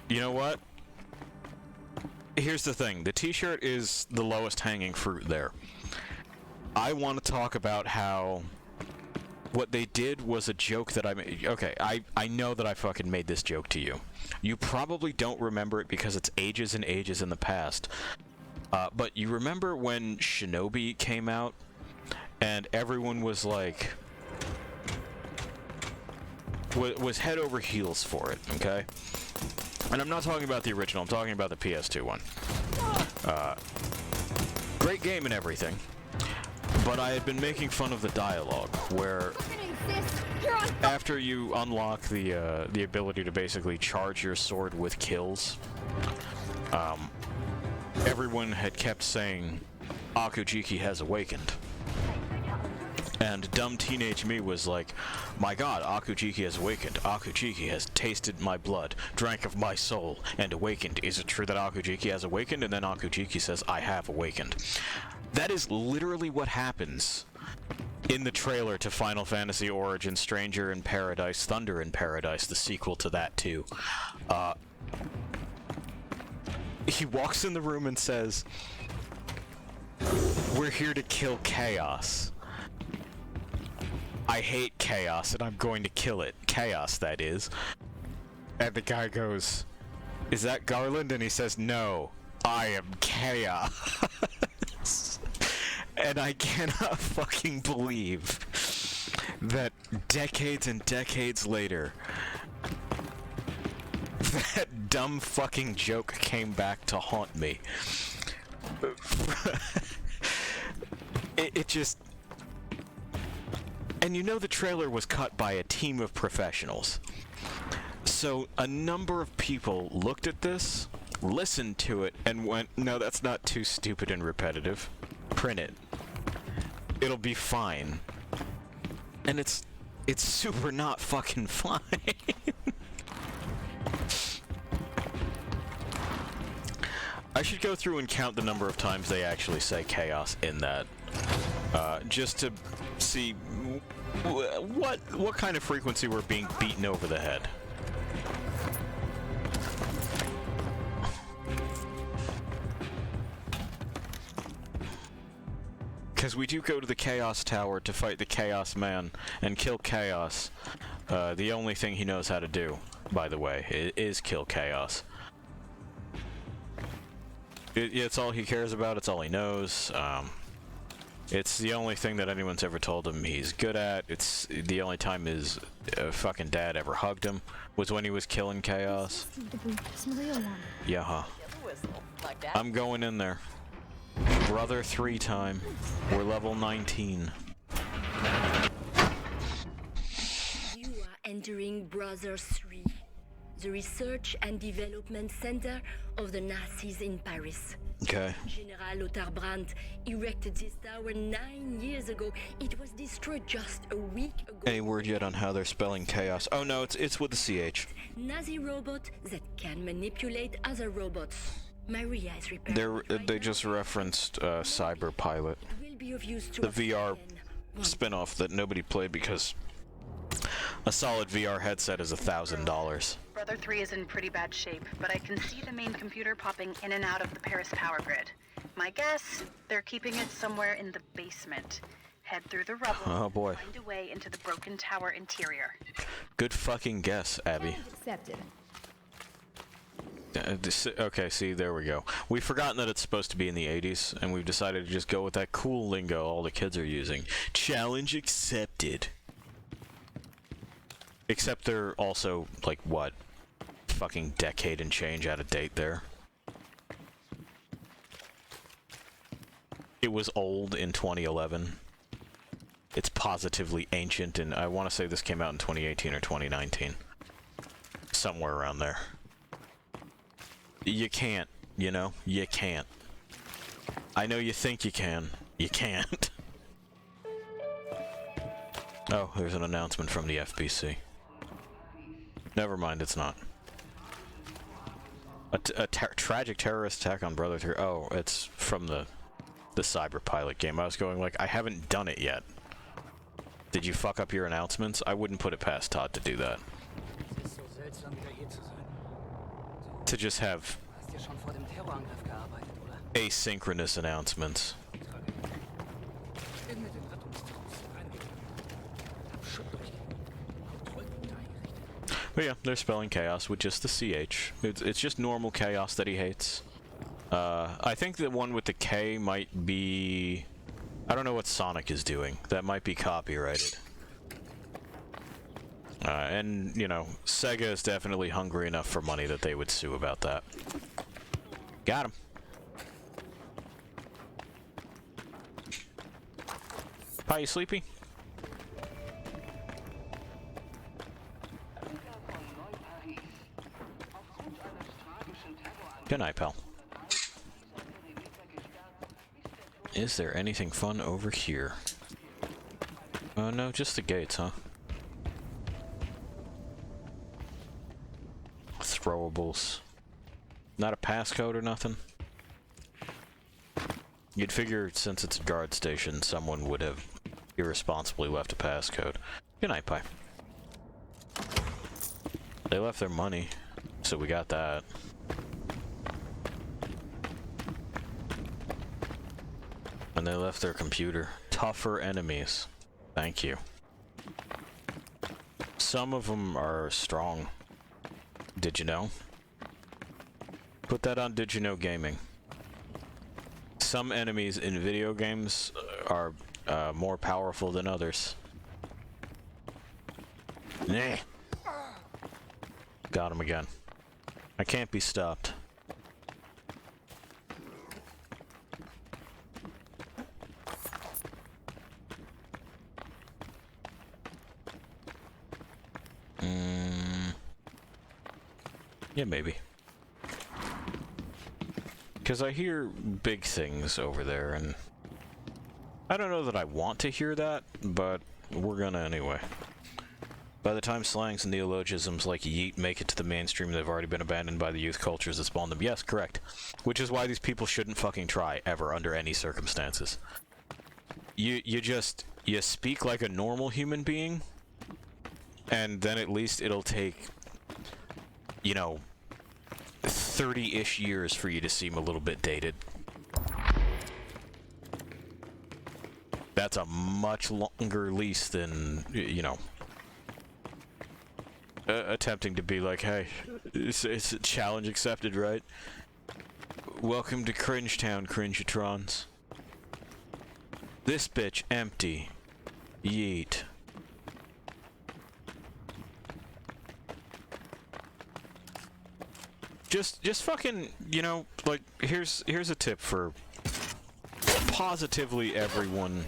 you know what? Here's the thing. The t-shirt is the lowest hanging fruit there. I want to talk about how what they did was a joke that I made. Okay, I know that I fucking made this joke to you. You probably don't remember it because it's ages and ages in the past. But you remember when Shinobi came out and everyone was like... was head over heels for it, okay? And I'm not talking about the original, I'm talking about the PS2 one. Great game and everything. But I had been making fun of the dialogue, where after you unlock the ability to basically charge your sword with kills, everyone had kept saying, Akujiki has awakened. And dumb teenage me was like, my god, Akujiki has awakened. Akujiki has tasted my blood, drank of my soul, and awakened. Is it true that Akujiki has awakened? And then Akujiki says, I have awakened. That is literally what happens in the trailer to Final Fantasy Origins Stranger in Paradise, Thunder in Paradise, the sequel to that too. He walks in the room and says, we're here to kill chaos. I hate chaos and I'm going to kill it. Chaos, that is. And the guy goes, is that Garland? And he says, no, I am chaos. And I cannot fucking believe that decades and decades later, that dumb fucking joke came back to haunt me. It just... And you know the trailer was cut by a team of professionals. So a number of people looked at this, listened to it, and went, no, that's not too stupid and repetitive. Print it. It'll be fine. And it's super not fucking fine. I should go through and count the number of times they actually say chaos in that. Just to see what kind of frequency we're being beaten over the head. Because we do go to the Chaos Tower to fight the Chaos Man and kill Chaos. The only thing he knows how to do, by the way, is kill Chaos. It's all he cares about, it's all he knows. It's the only thing that anyone's ever told him he's good at. It's the only time his fucking dad ever hugged him was when he was killing Chaos. Yeah, huh. I'm going in there. Brother 3 time. We're level 19. You are entering Brother 3, the research and development center of the Nazis in Paris. Okay. General Lothar Brandt erected this tower 9 years ago. It was destroyed just a week ago. Any word yet on how they're spelling chaos? Oh no, it's with the CH. Nazi robot that can manipulate other robots. Maria is repairing. They just referenced Cyber Pilot, It will be of use to the us VR again. spin-off that nobody played because a solid VR headset is $1,000. Brother 3 is in pretty bad shape, but I can see the main computer popping in and out of the Paris power grid. My guess, they're keeping it somewhere in the basement. Head through the rubble, Oh boy. find a way into the broken tower interior. Good fucking guess, Abby. Accepted. Okay, see, there we go. We've forgotten that it's supposed to be in the 80s, and we've decided to just go with that cool lingo all the kids are using. Challenge accepted. Except they're also, like, what? Fucking decade and change out of date there. It was old in 2011. It's positively ancient, and I want to say this came out in 2018 or 2019. Somewhere around there. You can't, you know? You can't. I know you think you can. You can't. Oh, there's an announcement from the FBC. Never mind, it's not. A tragic terrorist attack on Brother 3. Oh, it's from the Cyber Pilot game. I was going like, I haven't done it yet. Did you fuck up your announcements? I wouldn't put it past Todd to do that. To just have asynchronous announcements. But yeah, they're spelling chaos with just the CH. It's just normal chaos that he hates. I think the one with the K might be... I don't know what Sonic is doing. That might be copyrighted. And, you know, Sega is definitely hungry enough for money that they would sue about that. Got him. Pie, you sleepy? Good night, pal. Is there anything fun over here? No, just the gates, huh? Throwables. Not a passcode or nothing? You'd figure since it's a guard station, someone would have irresponsibly left a passcode. Good night, Pie. They left their money, so we got that. And they left their computer. Tougher enemies. Thank you. Some of them are strong. Did you know? Put that on Did You Know Gaming. Some enemies in video games are more powerful than others. Nah. Got him again. I can't be stopped. Yeah, maybe. Because I hear big things over there, and I don't know that I want to hear that, but we're gonna anyway. By the time slangs and neologisms like yeet make it to the mainstream, they've already been abandoned by the youth cultures that spawned them. Yes, correct. Which is why these people shouldn't fucking try, ever, under any circumstances. You speak like a normal human being, and then at least it'll take, you know, 30-ish years for you to seem a little bit dated. That's a much longer lease than, you know, attempting to be like, hey, it's a challenge accepted, right? Welcome to Cringe Town, Cringeatrons. This bitch empty. Yeet. Just fucking, you know, like, here's a tip for positively everyone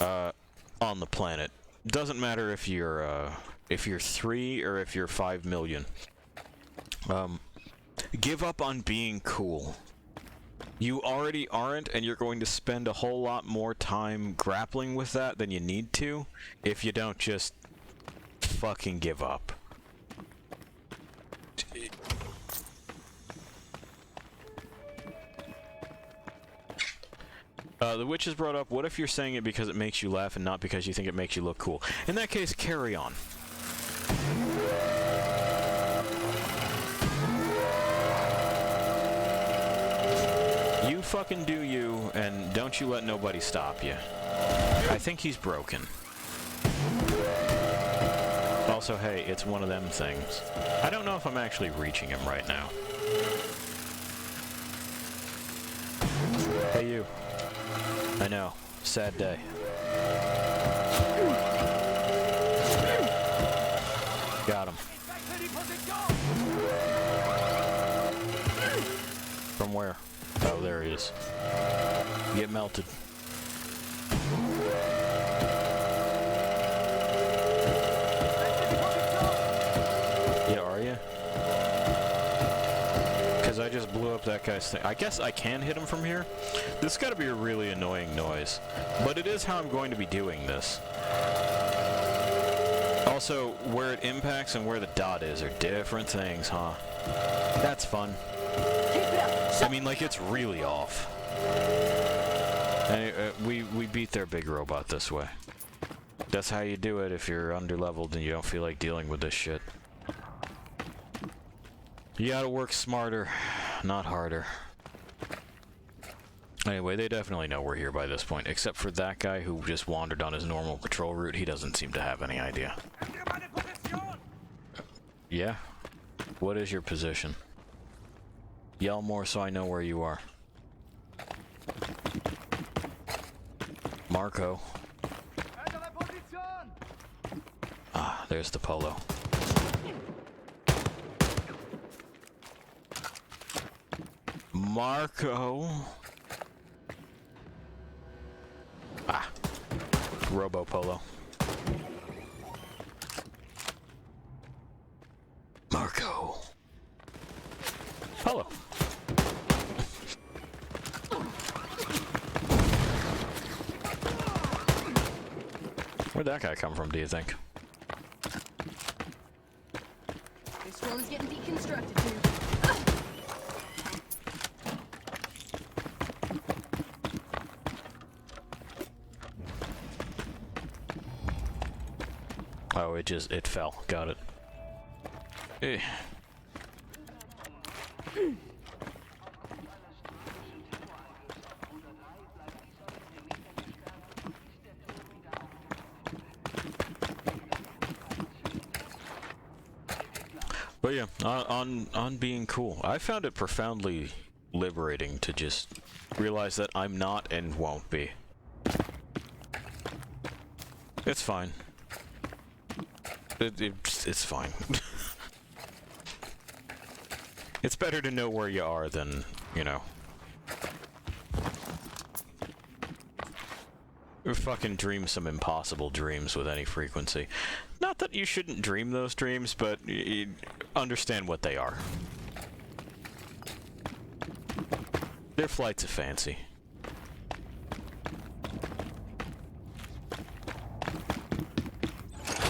on the planet. Doesn't matter if you're 3 or if you're 5 million. Give up on being cool. You already aren't, and you're going to spend a whole lot more time grappling with that than you need to if you don't just fucking give up. The witch has brought up, what if you're saying it because it makes you laugh and not because you think it makes you look cool? In that case, carry on. You fucking do you, and don't you let nobody stop you. I think he's broken. Also, hey, it's one of them things. I don't know if I'm actually reaching him right now. Hey, you. I know. Sad day. Got him. From where? Oh, there he is. Get melted. Yeah, are you? Because I just blew up that guy's thing. I guess I can hit him from here. This has got to be a really annoying noise. But it is how I'm going to be doing this. Also, where it impacts and where the dot is are different things, huh? That's fun. I mean, like, it's really off. And, we beat their big robot this way. That's how you do it if you're underleveled and you don't feel like dealing with this shit. You gotta work smarter, not harder. Anyway, they definitely know we're here by this point, except for that guy who just wandered on his normal patrol route. He doesn't seem to have any idea. Yeah? What is your position? Yell more so I know where you are. Marco. Ah, there's the polo. Marco. Ah. Robo polo. Marco. Polo. Where'd that guy come from, do you think? This drone is getting deconstructed, dude. Oh, it fell. Got it. Eh. But yeah, on being cool, I found it profoundly liberating to just realize that I'm not and won't be. It's fine. It's fine. It's better to know where you are than, you know, fucking dream some impossible dreams with any frequency. Not that you shouldn't dream those dreams, but you understand what they are. They're flights of fancy.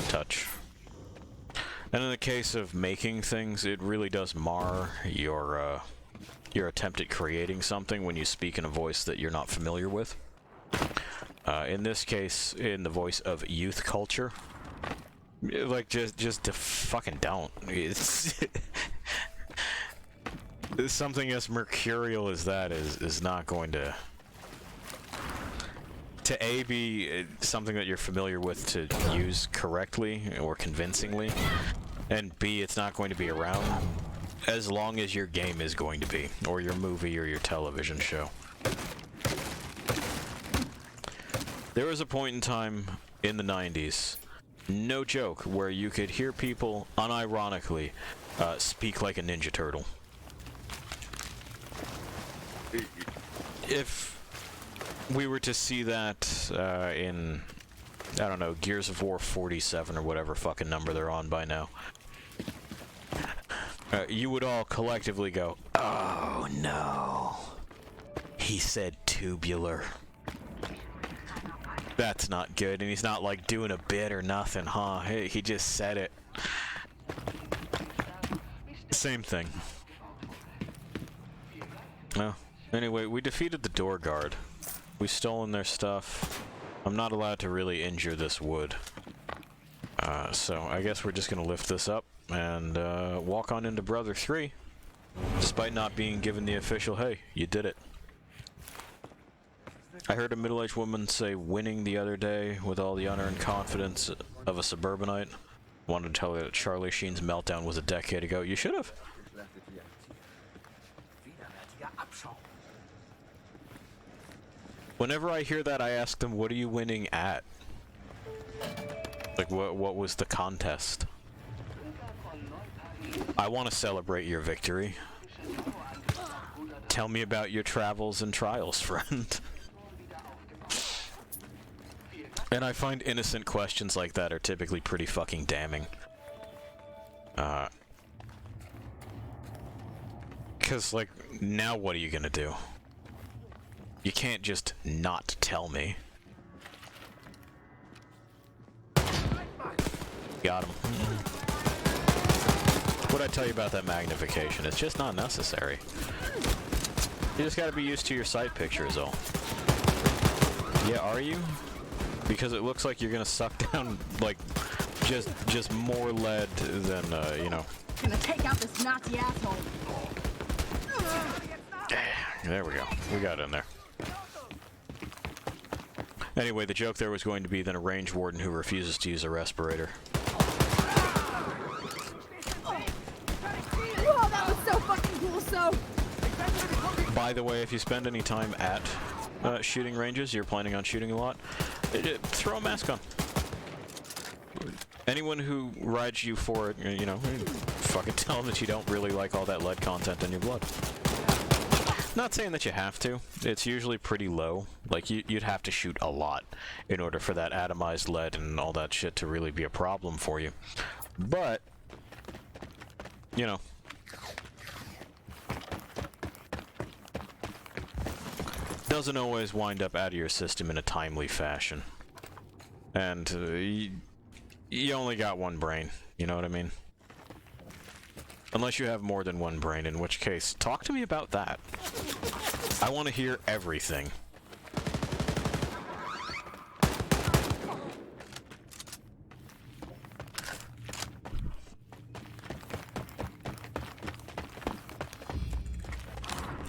Touch. And in the case of making things, it really does mar your attempt at creating something when you speak in a voice that you're not familiar with. In this case, in the voice of youth culture, like just fucking don't. It's something as mercurial as that is not going to A, be something that you're familiar with to use correctly or convincingly, and B, it's not going to be around as long as your game is going to be, or your movie or your television show. There was a point in time in the 90s, no joke, where you could hear people unironically speak like a Ninja Turtle. If we were to see that in, I don't know, Gears of War 47 or whatever fucking number they're on by now, you would all collectively go, "Oh no, he said tubular. That's not good," and he's not like doing a bit or nothing, huh? He just said it. Same thing. Well, anyway, we defeated the door guard. We've stolen their stuff. I'm not allowed to really injure this wood. So I guess we're just gonna lift this up and walk on into Brother 3, despite not being given the official, "Hey, you did it." I heard a middle-aged woman say winning the other day with all the unearned confidence of a suburbanite. Wanted to tell her that Charlie Sheen's meltdown was a decade ago. You should have. Whenever I hear that, I ask them, what are you winning at? Like, what was the contest? I want to celebrate your victory. Tell me about your travels and trials, friend. And I find innocent questions like that are typically pretty fucking damning. 'Cause, like, now what are you gonna do? You can't just not tell me. Got him. What I tell you about that magnification, it's just not necessary. You just gotta be used to your sight picture is all. Yeah, are you? Because it looks like you're gonna suck down, like, just more lead than, you know. Gonna take out this Nazi asshole. There we go. We got in there. Anyway, the joke there was going to be then a range warden who refuses to use a respirator. Whoa, that was so fucking cool, so... By the way, if you spend any time at shooting ranges, you're planning on shooting a lot, throw a mask on. Anyone who rides you for it, you know, fucking tell them that you don't really like all that lead content in your blood. Not saying that you have to. It's usually pretty low. Like, you'd have to shoot a lot in order for that atomized lead and all that shit to really be a problem for you. But, you know. Doesn't always wind up out of your system in a timely fashion. And you only got one brain, you know what I mean? Unless you have more than one brain, in which case, talk to me about that. I want to hear everything.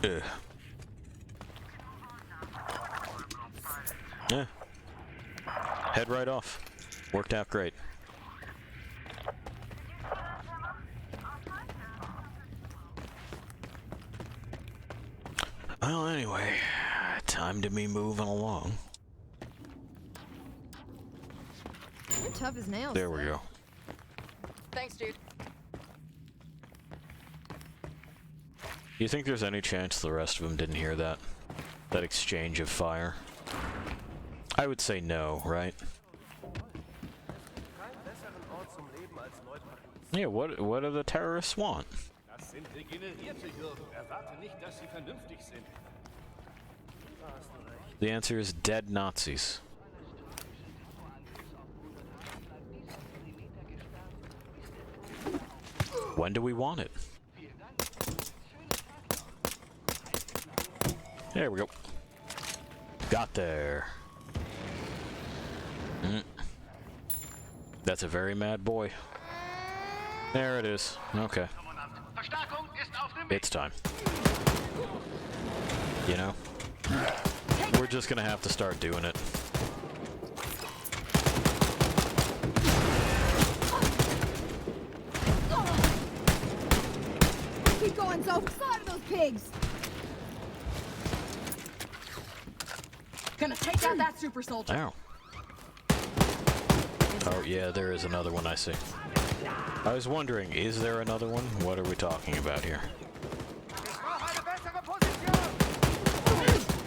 Ugh. Yeah. Head right off. Worked out great. Well, anyway, time to be moving along. You're tough as nails. There we go. Thanks, dude. You think there's any chance the rest of them didn't hear that? That exchange of fire? I would say no, right? Yeah, what do the terrorists want? The answer is dead Nazis. When do we want it? There we go. Got there. That's a very mad boy. There it is. Okay. It's time. You know? We're just gonna have to start doing it. Keep going, Zoe. Slaughter those pigs. Gonna take out that super soldier. Ow. Oh yeah, there is another one I see. I was wondering, is there another one? What are we talking about here?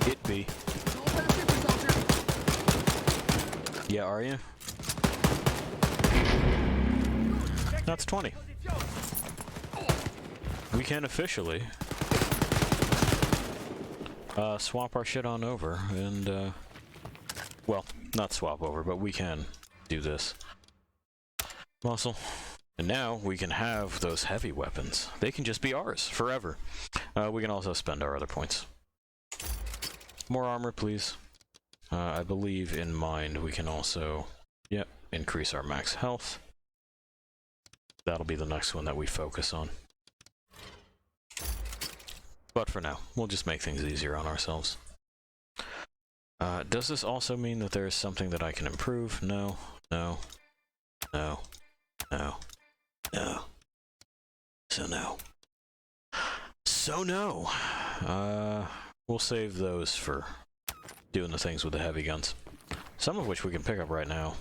It be. Yeah, are you? That's 20. We can officially swap our shit on over and well, not swap over, but we can do this. Muscle. And now we can have those heavy weapons. They can just be ours forever. We can also spend our other points. More armor, please. I believe in mind we can also, yep, increase our max health. That'll be the next one that we focus on. But for now, we'll just make things easier on ourselves. Does this also mean that there is something that I can improve? No, no, no, no, no. So no. So no. We'll save those for doing the things with the heavy guns. Some of which we can pick up right now.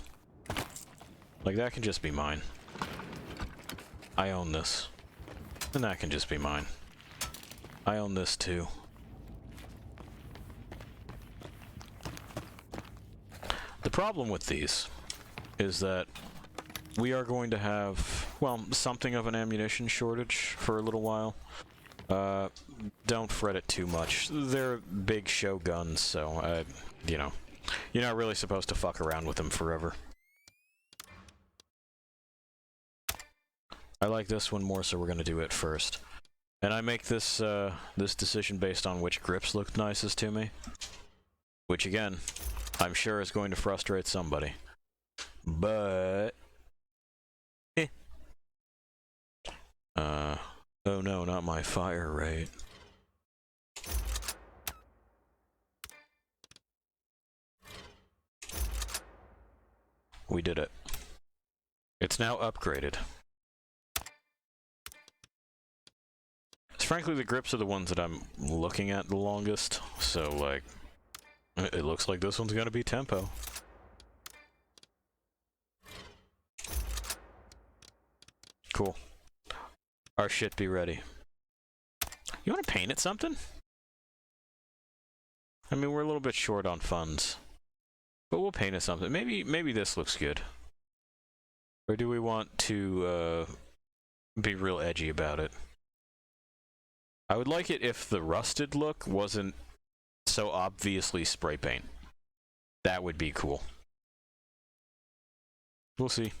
Like, that can just be mine. I own this. And that can just be mine. I own this too. The problem with these is that we are going to have, well, something of an ammunition shortage for a little while. Don't fret it too much. They're big show guns, so, you know, you're not really supposed to fuck around with them forever. I like this one more, so we're gonna do it first. And I make this this decision based on which grips look nicest to me. Which again, I'm sure is going to frustrate somebody. But oh no, not my fire rate. We did it. It's now upgraded. Frankly, the grips are the ones that I'm looking at the longest, so like, it looks like this one's gonna be tempo. Cool. Our shit be ready. You wanna paint it something? I mean, we're a little bit short on funds, but we'll paint it something. Maybe this looks good. Or do we want to be real edgy about it? I would like it if the rusted look wasn't so obviously spray paint. That would be cool. We'll see.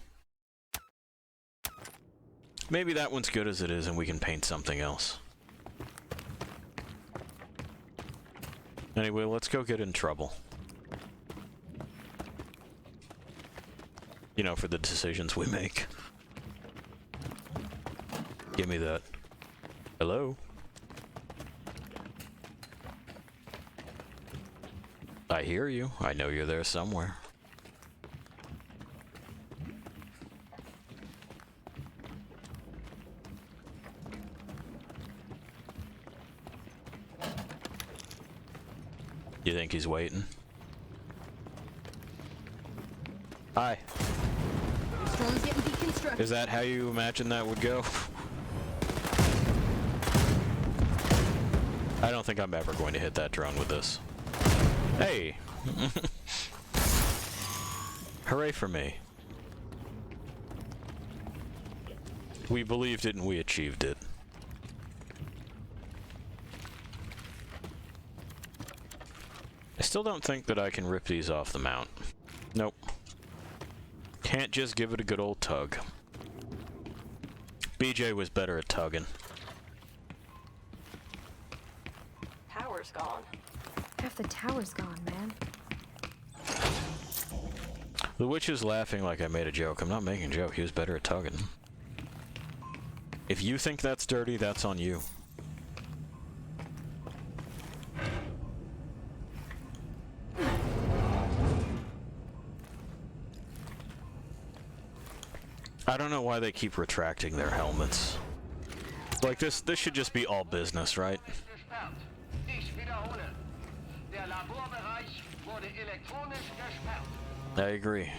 Maybe that one's good as it is and we can paint something else. Anyway, let's go get in trouble. You know, for the decisions we make. Give me that. Hello? I hear you. I know you're there somewhere. You think he's waiting? Hi. Drone's getting deconstructed. Is that how you imagine that would go? I don't think I'm ever going to hit that drone with this. Hey! Hooray for me. We believed it and we achieved it. I still don't think that I can rip these off the mount. Nope. Can't just give it a good old tug. BJ was better at tugging. Power's gone. Half the tower's gone, man. The witch is laughing like I made a joke. I'm not making a joke. He was better at tugging. If you think that's dirty, that's on you. I don't know why they keep retracting their helmets. Like this should just be all business, right? I agree.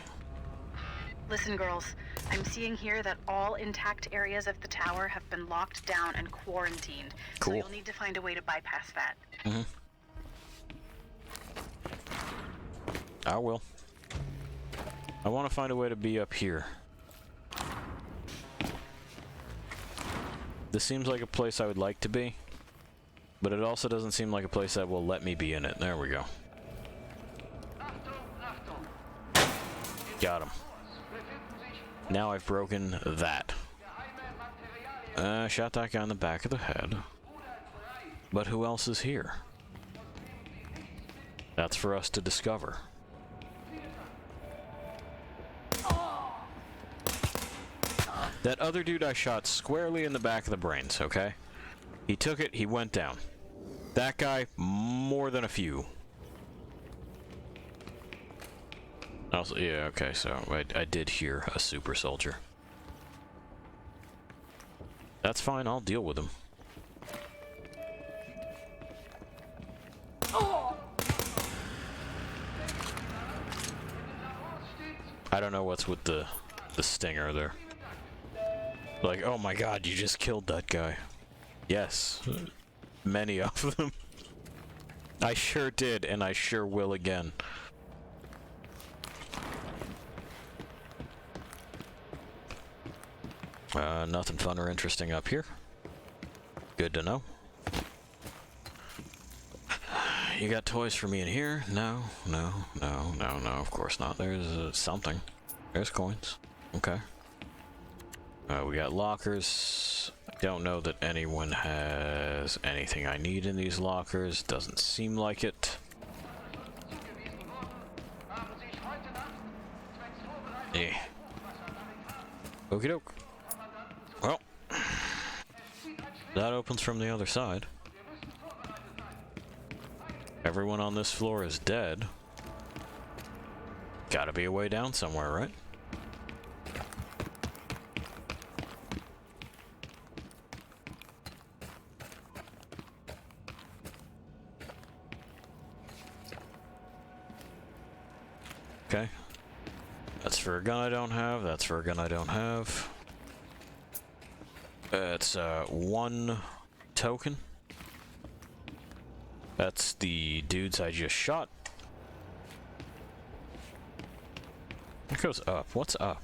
Listen, girls, I'm seeing here that all intact areas of the tower have been locked down and quarantined. Cool. So you'll need to find a way to bypass that. Mm-hmm. I will. I want to find a way to be up here. This seems like a place I would like to be, but it also doesn't seem like a place that will let me be in it. There we go. Got him. Now I've broken that. Shot that guy in the back of the head. But who else is here? That's for us to discover. That other dude I shot squarely in the back of the brains, okay? He took it, he went down. That guy, more than a few. Also, yeah, okay, so I did hear a super soldier. That's fine, I'll deal with him. I don't know what's with the stinger there. Like, oh my god, you just killed that guy. Yes, many of them. I sure did, and I sure will again. Nothing fun or interesting up here. Good to know. You got toys for me in here? No, of course not. There's something. There's coins. Okay. We got lockers. I don't know that anyone has anything I need in these lockers. Doesn't seem like it. Yeah. Okie doke. Well, that opens from the other side. Everyone on this floor is dead. Gotta be a way down somewhere, right? Okay. That's for a gun I don't have. That's for a gun I don't have. It's one token. That's the dudes I just shot. It goes up. What's up?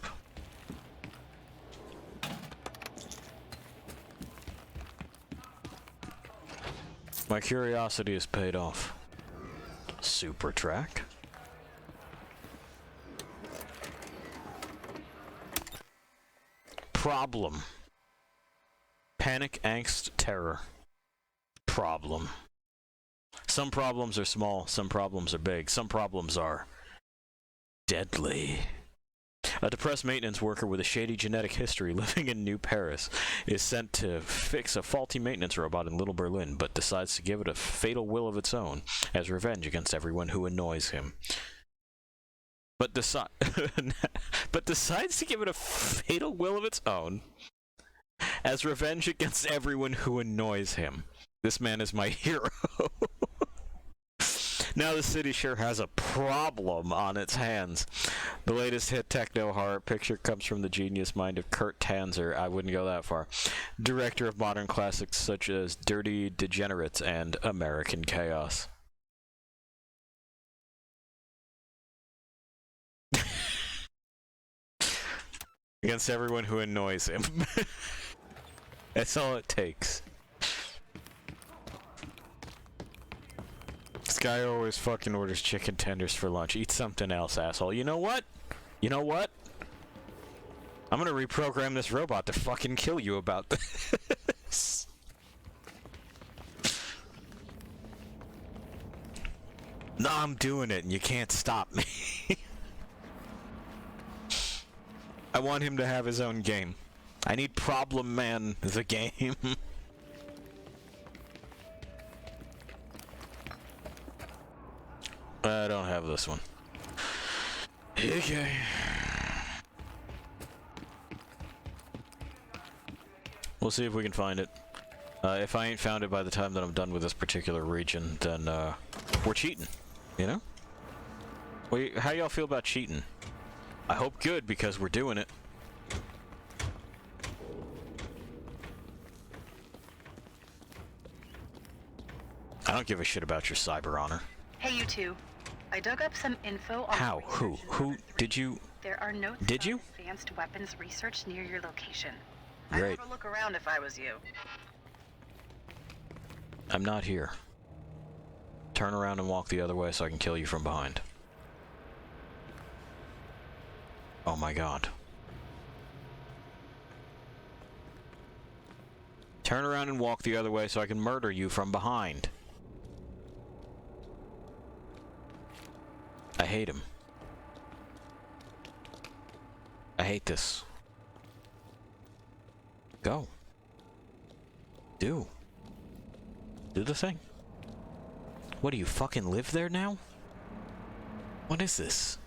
My curiosity is paid off. Super track. Problem. Panic, angst, terror. Problem. Some problems are small, some problems are big, some problems are deadly. A depressed maintenance worker with a shady genetic history living in New Paris is sent to fix a faulty maintenance robot in Little Berlin, but decides to give it a fatal will of its own as revenge against everyone who annoys him. But decides to give it a fatal will of its own as revenge against everyone who annoys him. This man is my hero. Now the city sure has a problem on its hands. The latest hit techno horror picture comes from the genius mind of Kurt Tanzer. I wouldn't go that far. Director of modern classics such as Dirty Degenerates and American Chaos. Against everyone who annoys him. That's all it takes. This guy always fucking orders chicken tenders for lunch. Eat something else, asshole. You know what? You know what? I'm gonna reprogram this robot to fucking kill you about this. No, I'm doing it and you can't stop me. I want him to have his own game. I need Problem Man the game. I don't have this one. Okay. We'll see if we can find it. If I ain't found it by the time that I'm done with this particular region, then we're cheating. You know? Wait, how y'all feel about cheating? I hope good, because we're doing it. I don't give a shit about your cyber honor. Hey, you two. I dug up some info on How? Who? Who? Did you? There are notes Did you? about advanced weapons research near your location. Great. I'd have a look around if I was you. I'm not here. Turn around and walk the other way so I can kill you from behind. Oh my god. Turn around and walk the other way so I can murder you from behind. I hate him. I hate this. Go. Do the thing. What, do you fucking live there now? What is this?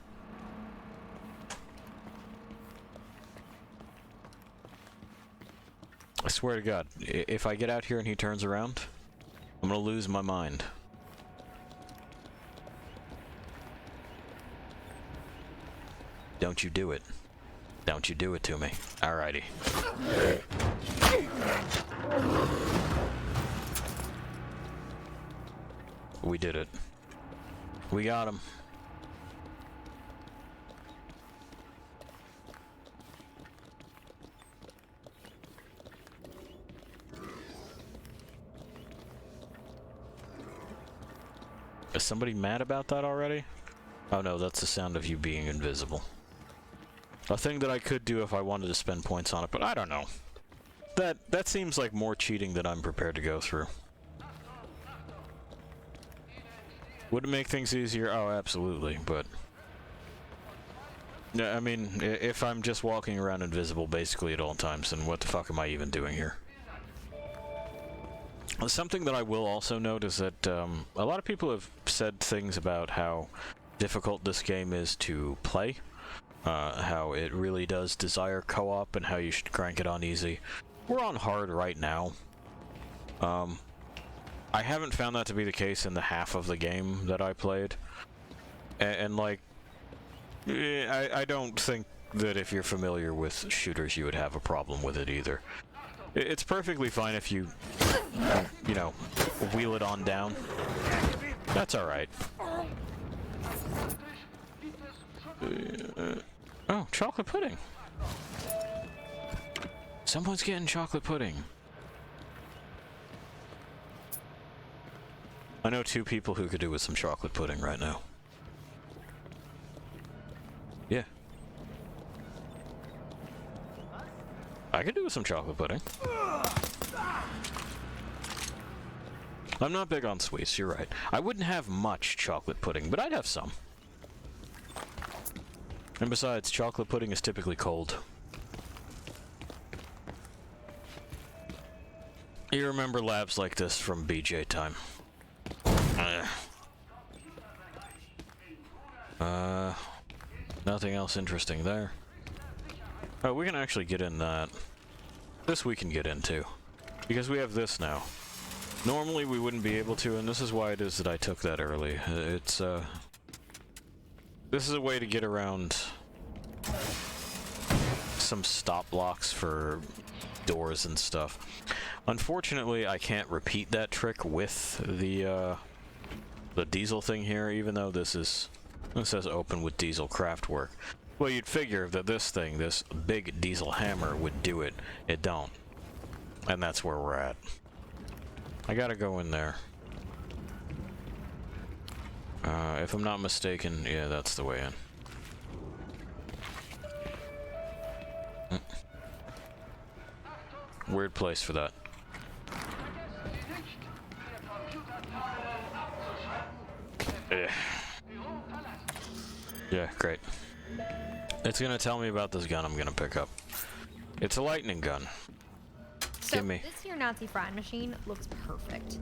I swear to God, if I get out here and he turns around, I'm gonna lose my mind. Don't you do it. Don't you do it to me. Alrighty. We did it. We got him. Is somebody mad about that already? Oh no, that's the sound of you being invisible. A thing that I could do if I wanted to spend points on it, but I don't know. That seems like more cheating than I'm prepared to go through. Would it make things easier? Oh, absolutely, but... Yeah, I mean, if I'm just walking around invisible basically at all times, then what the fuck am I even doing here? Something that I will also note is that a lot of people have said things about how difficult this game is to play, how it really does desire co-op, and how you should crank it on easy. We're on hard right now. I haven't found that to be the case in the half of the game that I played. And like, I don't think that if you're familiar with shooters you would have a problem with it either. It's perfectly fine if you, you know, wheel it on down. That's alright. Oh, chocolate pudding. Someone's getting chocolate pudding. I know two people who could do with some chocolate pudding right now. Yeah. I could do with some chocolate pudding. I'm not big on sweets, you're right. I wouldn't have much chocolate pudding, but I'd have some. And besides, chocolate pudding is typically cold. You remember labs like this from BJ time. Nothing else interesting there. Oh, we can actually get in that. This we can get into. Because we have this now. Normally we wouldn't be able to, and this is why it is that I took that early. It's, this is a way to get around some stop blocks for doors and stuff. Unfortunately, I can't repeat that trick with the diesel thing here, even though this says open with diesel craftwork. Well, you'd figure that this thing, this big diesel hammer, would do it. It don't. And that's where we're at. I gotta go in there. If I'm not mistaken, yeah, that's the way in. Weird place for that. Yeah, great. It's gonna tell me about this gun I'm gonna pick up. It's a lightning gun. So Give me. this here Nazi frying machine looks perfect.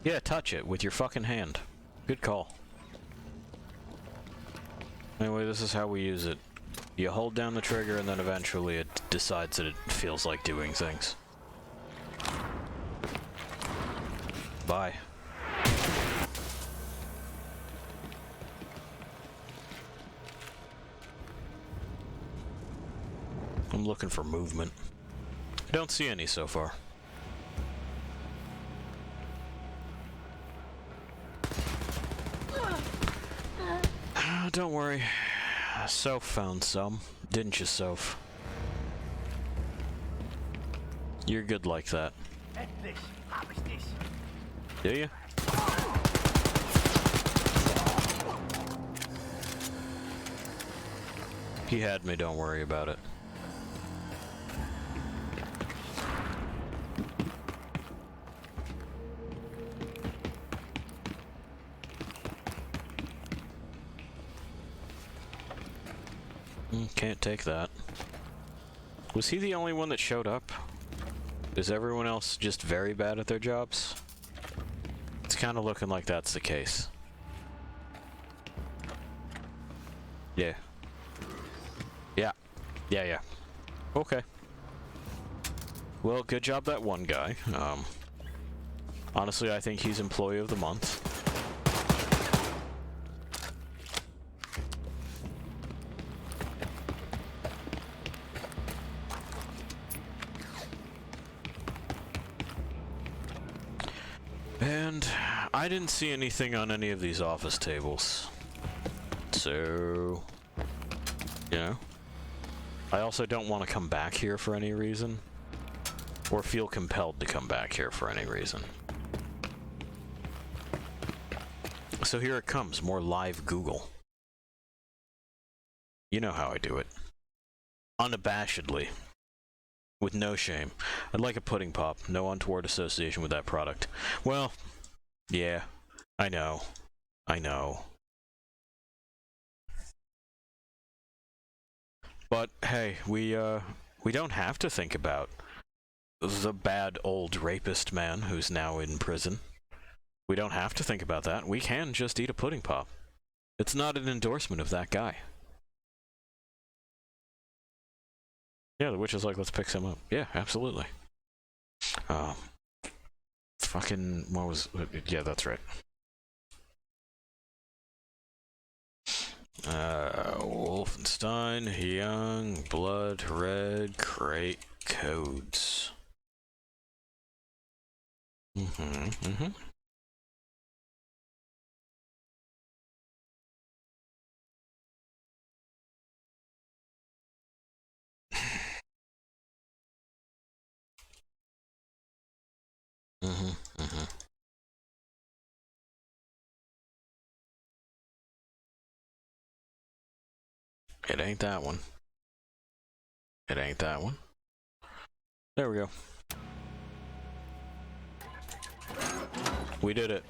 Yeah, touch it with your fucking hand. Good call. Anyway, this is how we use it. You hold down the trigger and then eventually it decides that it feels like doing things. Bye. I'm looking for movement. I don't see any so far. Don't worry. Soph found some. Didn't you, Soph? You're good like that. Do you? He had me, don't worry about it. Can't take that. Was he the only one that showed up? Is everyone else just very bad at their jobs? It's kind of looking like that's the case. Yeah. Yeah. Okay. Well, good job that one guy. Honestly, I think he's Employee of the Month. And I didn't see anything on any of these office tables. So, you know, I also don't want to come back here for any reason, or feel compelled to come back here for any reason. So here it comes, more live Google. You know how I do it. Unabashedly. With no shame. I'd like a pudding pop. No untoward association with that product. Well, yeah. I know. I know. But, hey, we don't have to think about the bad old rapist man who's now in prison. We don't have to think about that. We can just eat a pudding pop. It's not an endorsement of that guy. Yeah, the witch is like, let's pick some up. Yeah, absolutely. Fucking, what was, yeah, that's right. Wolfenstein, Youngblood, Red Crate codes. Mm-hmm. It ain't that one. It ain't that one. There we go. We did it.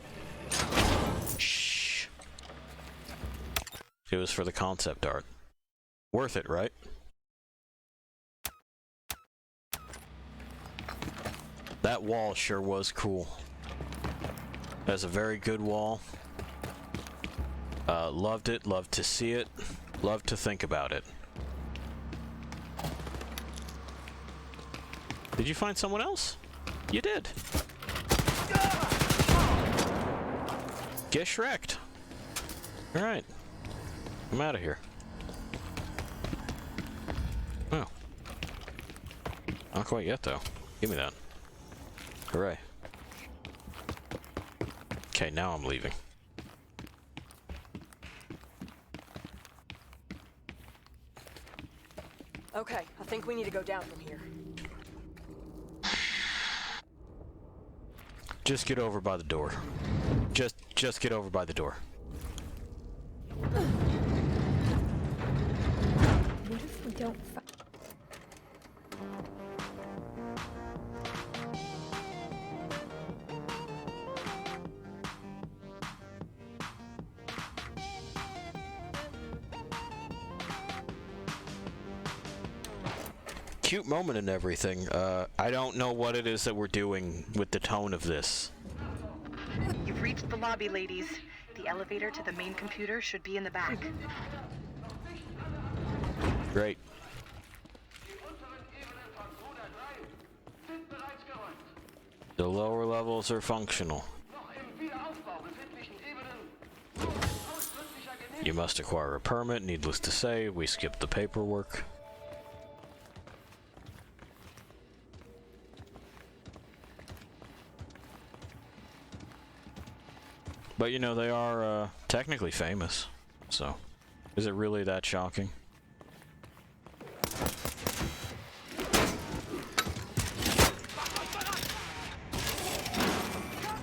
Shh. It was for the concept art. Worth it, right? That wall sure was cool. That's a very good wall. Loved it, loved to see it, loved to think about it. Did you find someone else? You did. Get Shrek'd. Alright. I'm out of here. Oh. Not quite yet, though. Give me that. Hooray. Okay, now I'm leaving. Okay, I think we need to go down from here. Just get over by the door. Just get over by the door. What if we don't Cute moment and everything. I don't know what it is that we're doing with the tone of this. You've reached the lobby, ladies. The elevator to the main computer should be in the back. Great. The lower levels are functional. You must acquire a permit. Needless to say, we skipped the paperwork. But you know, they are technically famous, so is it really that shocking?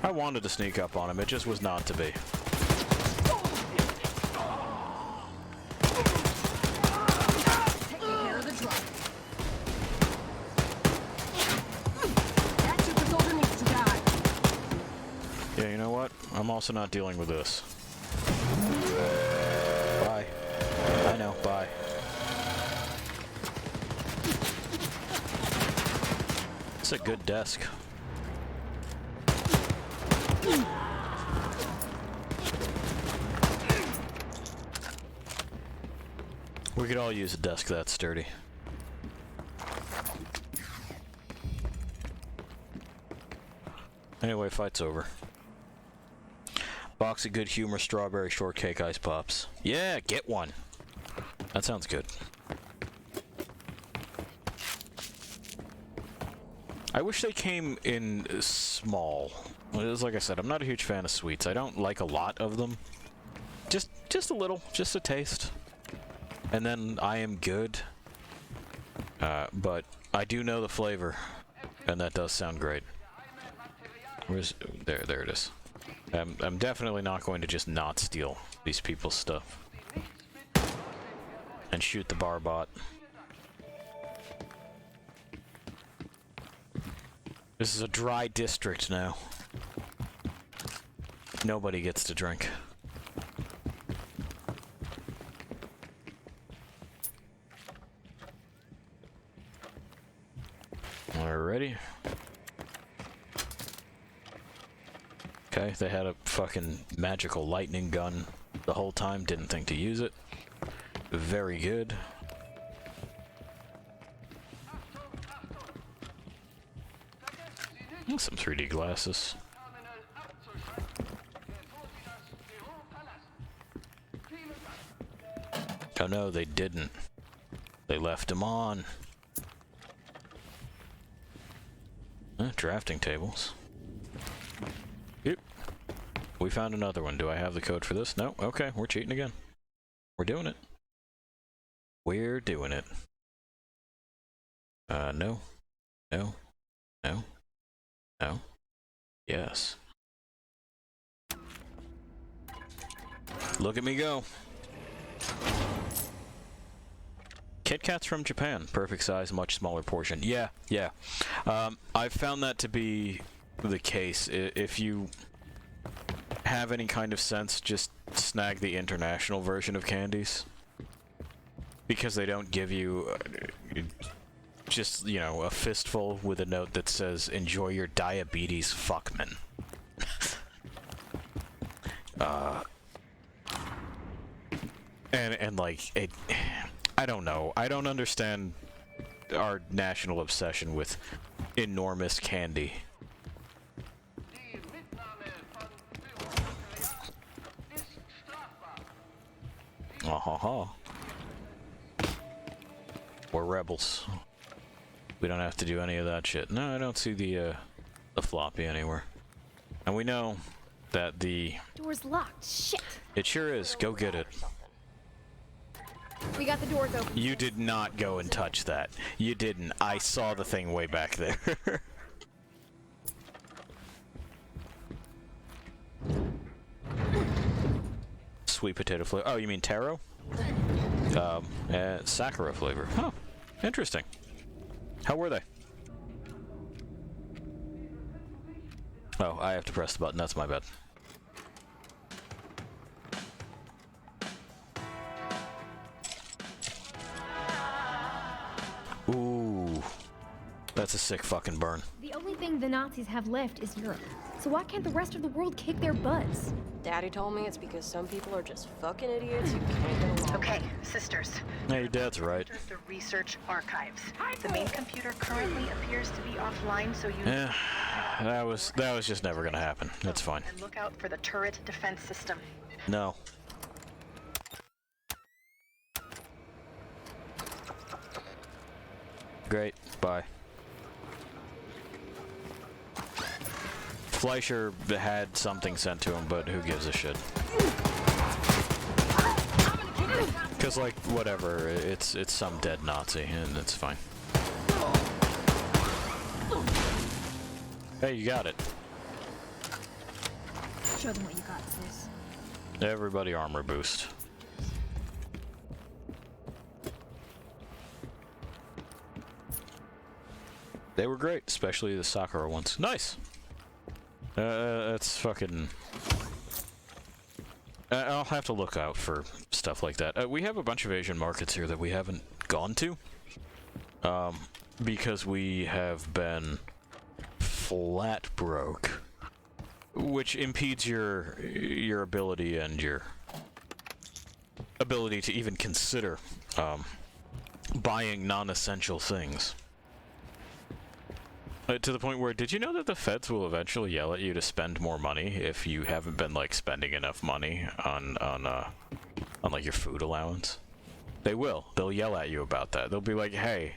I wanted to sneak up on him, it just was not to be. Yeah, you know what? I'm also not dealing with this. Bye. I know, bye. It's a good desk. We could all use a desk that sturdy. Anyway, fight's over. Box of good humor, strawberry shortcake ice pops. Yeah, get one. That sounds good. I wish they came in small. It's like I said, I'm not a huge fan of sweets. I don't like a lot of them. Just a little, just a taste. And then I am good. But I do know the flavor, and that does sound great. Where's there it is. I'm definitely not going to just not steal these people's stuff. and shoot the bar bot. This is a dry district now. Nobody gets to drink. Alrighty. Okay, they had a fucking magical lightning gun the whole time, didn't think to use it. Very good. Some 3D glasses. Oh no, they didn't. They left them on. Drafting tables. Yep. We found another one. Do I have the code for this? No? Okay, we're cheating again. We're doing it. We're doing it. No. No. No. No. Yes. Look at me go. Kit Kats from Japan. Perfect size, much smaller portion. Yeah, yeah. I've found that to be the case. If you have any kind of sense, just snag the international version of candies. Because they don't give you just, you know, a fistful with a note that says, enjoy your diabetes, fuckman. And like, I don't know. I don't understand our national obsession with enormous candy. We're rebels. We don't have to do any of that shit. No, I don't see the floppy anywhere. And we know that the Door's locked. Shit. It sure is. Go get it. We got the doors open. You did not go and touch that. You didn't. I saw the thing way back there. Sweet potato flavor. Oh, you mean taro? Sakura flavor. Huh. Interesting. How were they? Oh, I have to press the button. That's my bad. Ooh. That's a sick fucking burn. The only thing the Nazis have left is Europe. So why can't the rest of the world kick their butts? Daddy told me it's because some people are just fucking idiots who can't get along. Okay, sisters. Hey, your dad's right. The research archives. The main computer currently appears to be offline, so you Yeah, that was just never gonna happen. That's fine. and look out for the turret defense system. No. Great. Bye. Fleischer had something sent to him, but who gives a shit? Cause like whatever, it's some dead Nazi, and it's fine. Hey, you got it. Show them what you got, sis. Everybody armor boost. They were great, especially the Sakura ones. Nice! That's fucking... I'll have to look out for stuff like that. We have a bunch of Asian markets here that we haven't gone to. Because we have been flat broke. Which impedes your ability and your ability to even consider buying non-essential things. To the point where, did you know that the feds will eventually yell at you to spend more money if you haven't been like spending enough money on like your food allowance? They will. They'll yell at you about that. They'll be like, "Hey,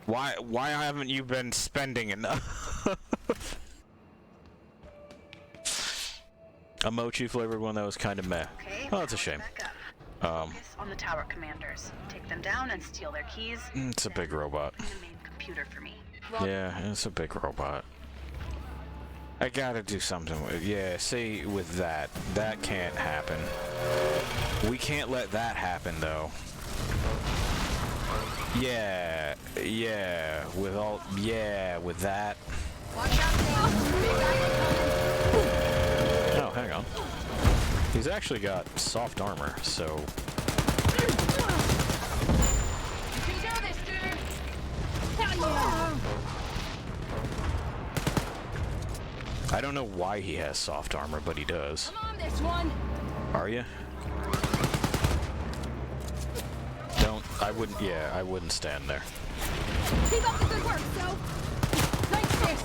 why haven't you been spending enough?" A mochi flavored one that was kind of meh. Okay, Oh, that's a shame. back up. Focus on the tower commanders. Take them down and steal their keys. It's a big robot. And the main computer for me. Yeah, it's a big robot. I gotta do something with... Yeah, see, with that can't happen. We can't let that happen, though. Yeah, yeah, with all, yeah, with that. Oh, hang on. He's actually got soft armor, so... You can do this, dude! Hell yeah! I don't know why he has soft armor, but he does. I'm on this one! Are you? I wouldn't, yeah, I wouldn't stand there. Keep up the good work, so. Thanks, sis!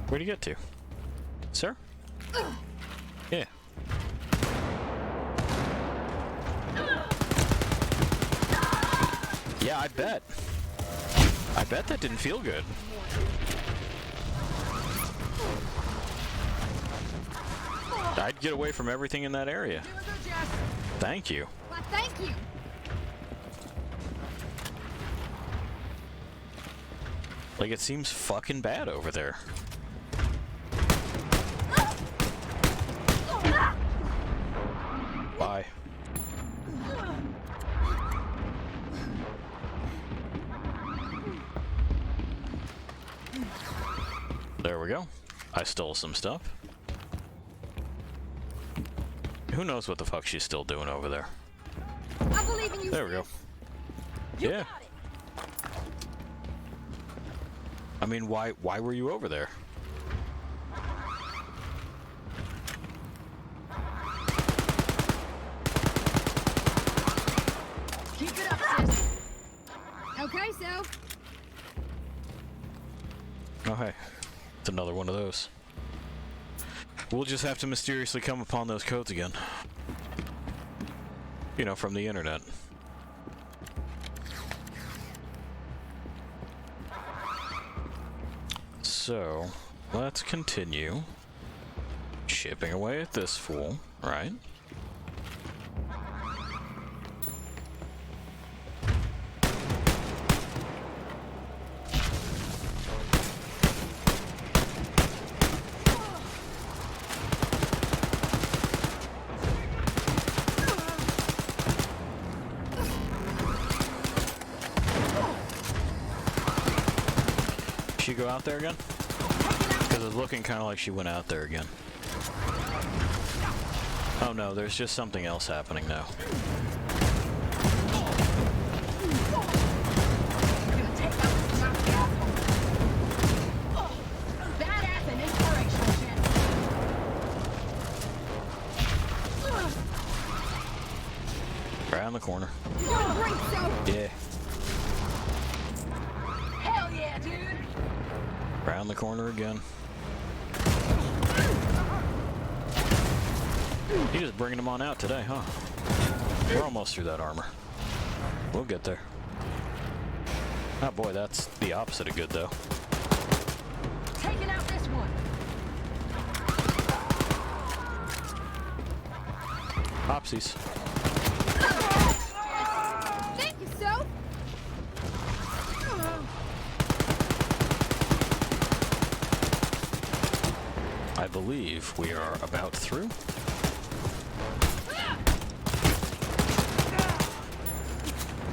Where'd he get to? Sir? Yeah. Yeah, I bet. I bet that didn't feel good. I'd get away from everything in that area. Thank you. Well, thank you. Like, it seems fucking bad over there. Bye. There we go. I stole some stuff. Who knows what the fuck she's still doing over there? I believe in you. There we go. Yeah. I mean, why were you over there? Keep it up, sis! Okay, so. Oh, hey. It's another one of those. We'll just have to mysteriously come upon those codes again. You know, from the internet. So, let's continue chipping away at this fool, right? She go out there again? Because it's looking kind of like she went out there again. Oh no, there's just something else happening now. Badass and inspirational shit! Right on the corner. You're doing great, so. Yeah. Hell yeah, dude! Round the corner again. You're just bringing them on out today, huh? We're almost through that armor. We'll get there. Oh boy, that's the opposite of good, though. Taking out this one! Opsies. Thank you, so. I believe we are about through.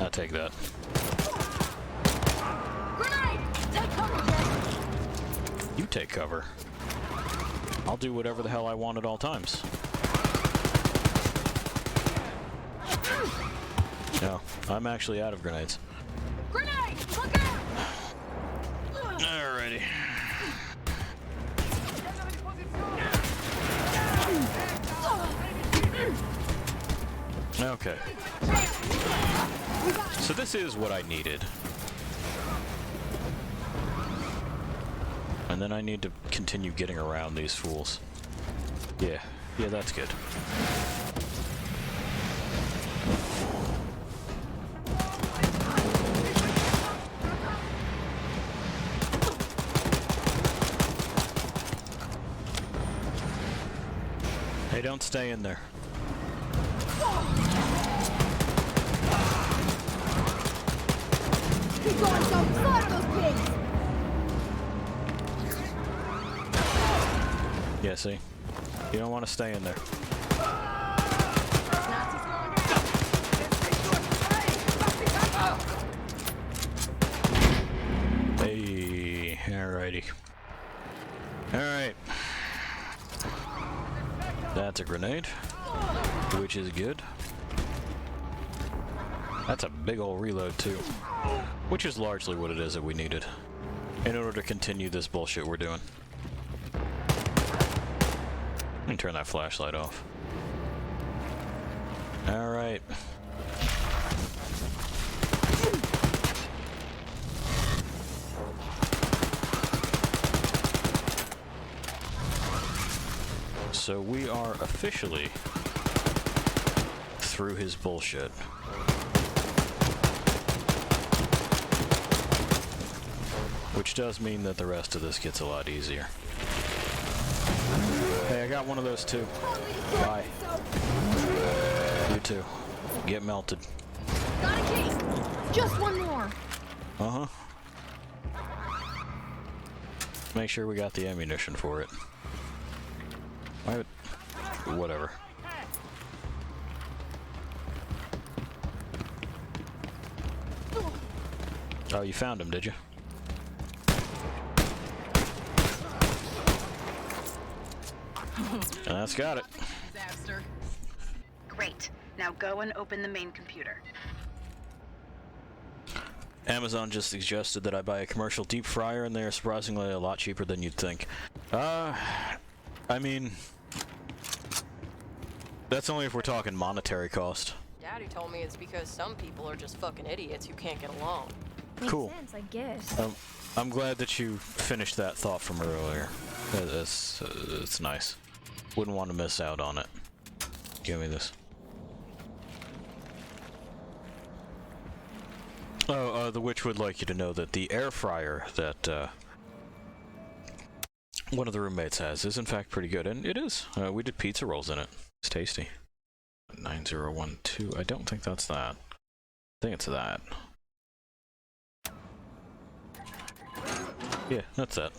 I'll take that. Grenade! Take cover, Jess! You take cover. I'll do whatever the hell I want at all times. No, I'm actually out of grenades. Grenade! Look out! Alrighty. Okay. So this is what I needed. And then I need to continue getting around these fools. Yeah, that's good. Hey, don't stay in there. Keep going, so. Slaughter those pigs. Yeah, see? You don't want to stay in there. That's a grenade, which is good. That's a big ol' reload too, which is largely what it is that we needed in order to continue this bullshit we're doing. Let me turn that flashlight off. Alright. So we are officially through his bullshit. Which does mean that the rest of this gets a lot easier. Hey, I got one of those too. Bye. You too. Get melted. Got a case! Just one more! Uh-huh. Make sure we got the ammunition for it. Why would... Whatever. Oh, you found him, did you? And that's got it. Disaster. Great. Now go and open the main computer. Amazon just suggested that I buy a commercial deep fryer, and they are surprisingly a lot cheaper than you'd think. I mean... That's only if we're talking monetary cost. Daddy told me it's because some people are just fucking idiots who can't get along. Makes Cool. sense, I guess. I'm glad that you finished that thought from earlier. It's nice. Wouldn't want to miss out on it. Give me this. Oh, the witch would like you to know that the air fryer that one of the roommates has is in fact pretty good, and it is. We did pizza rolls in it. It's tasty. 9012. I don't think that's that. I think it's that. Yeah, that's that.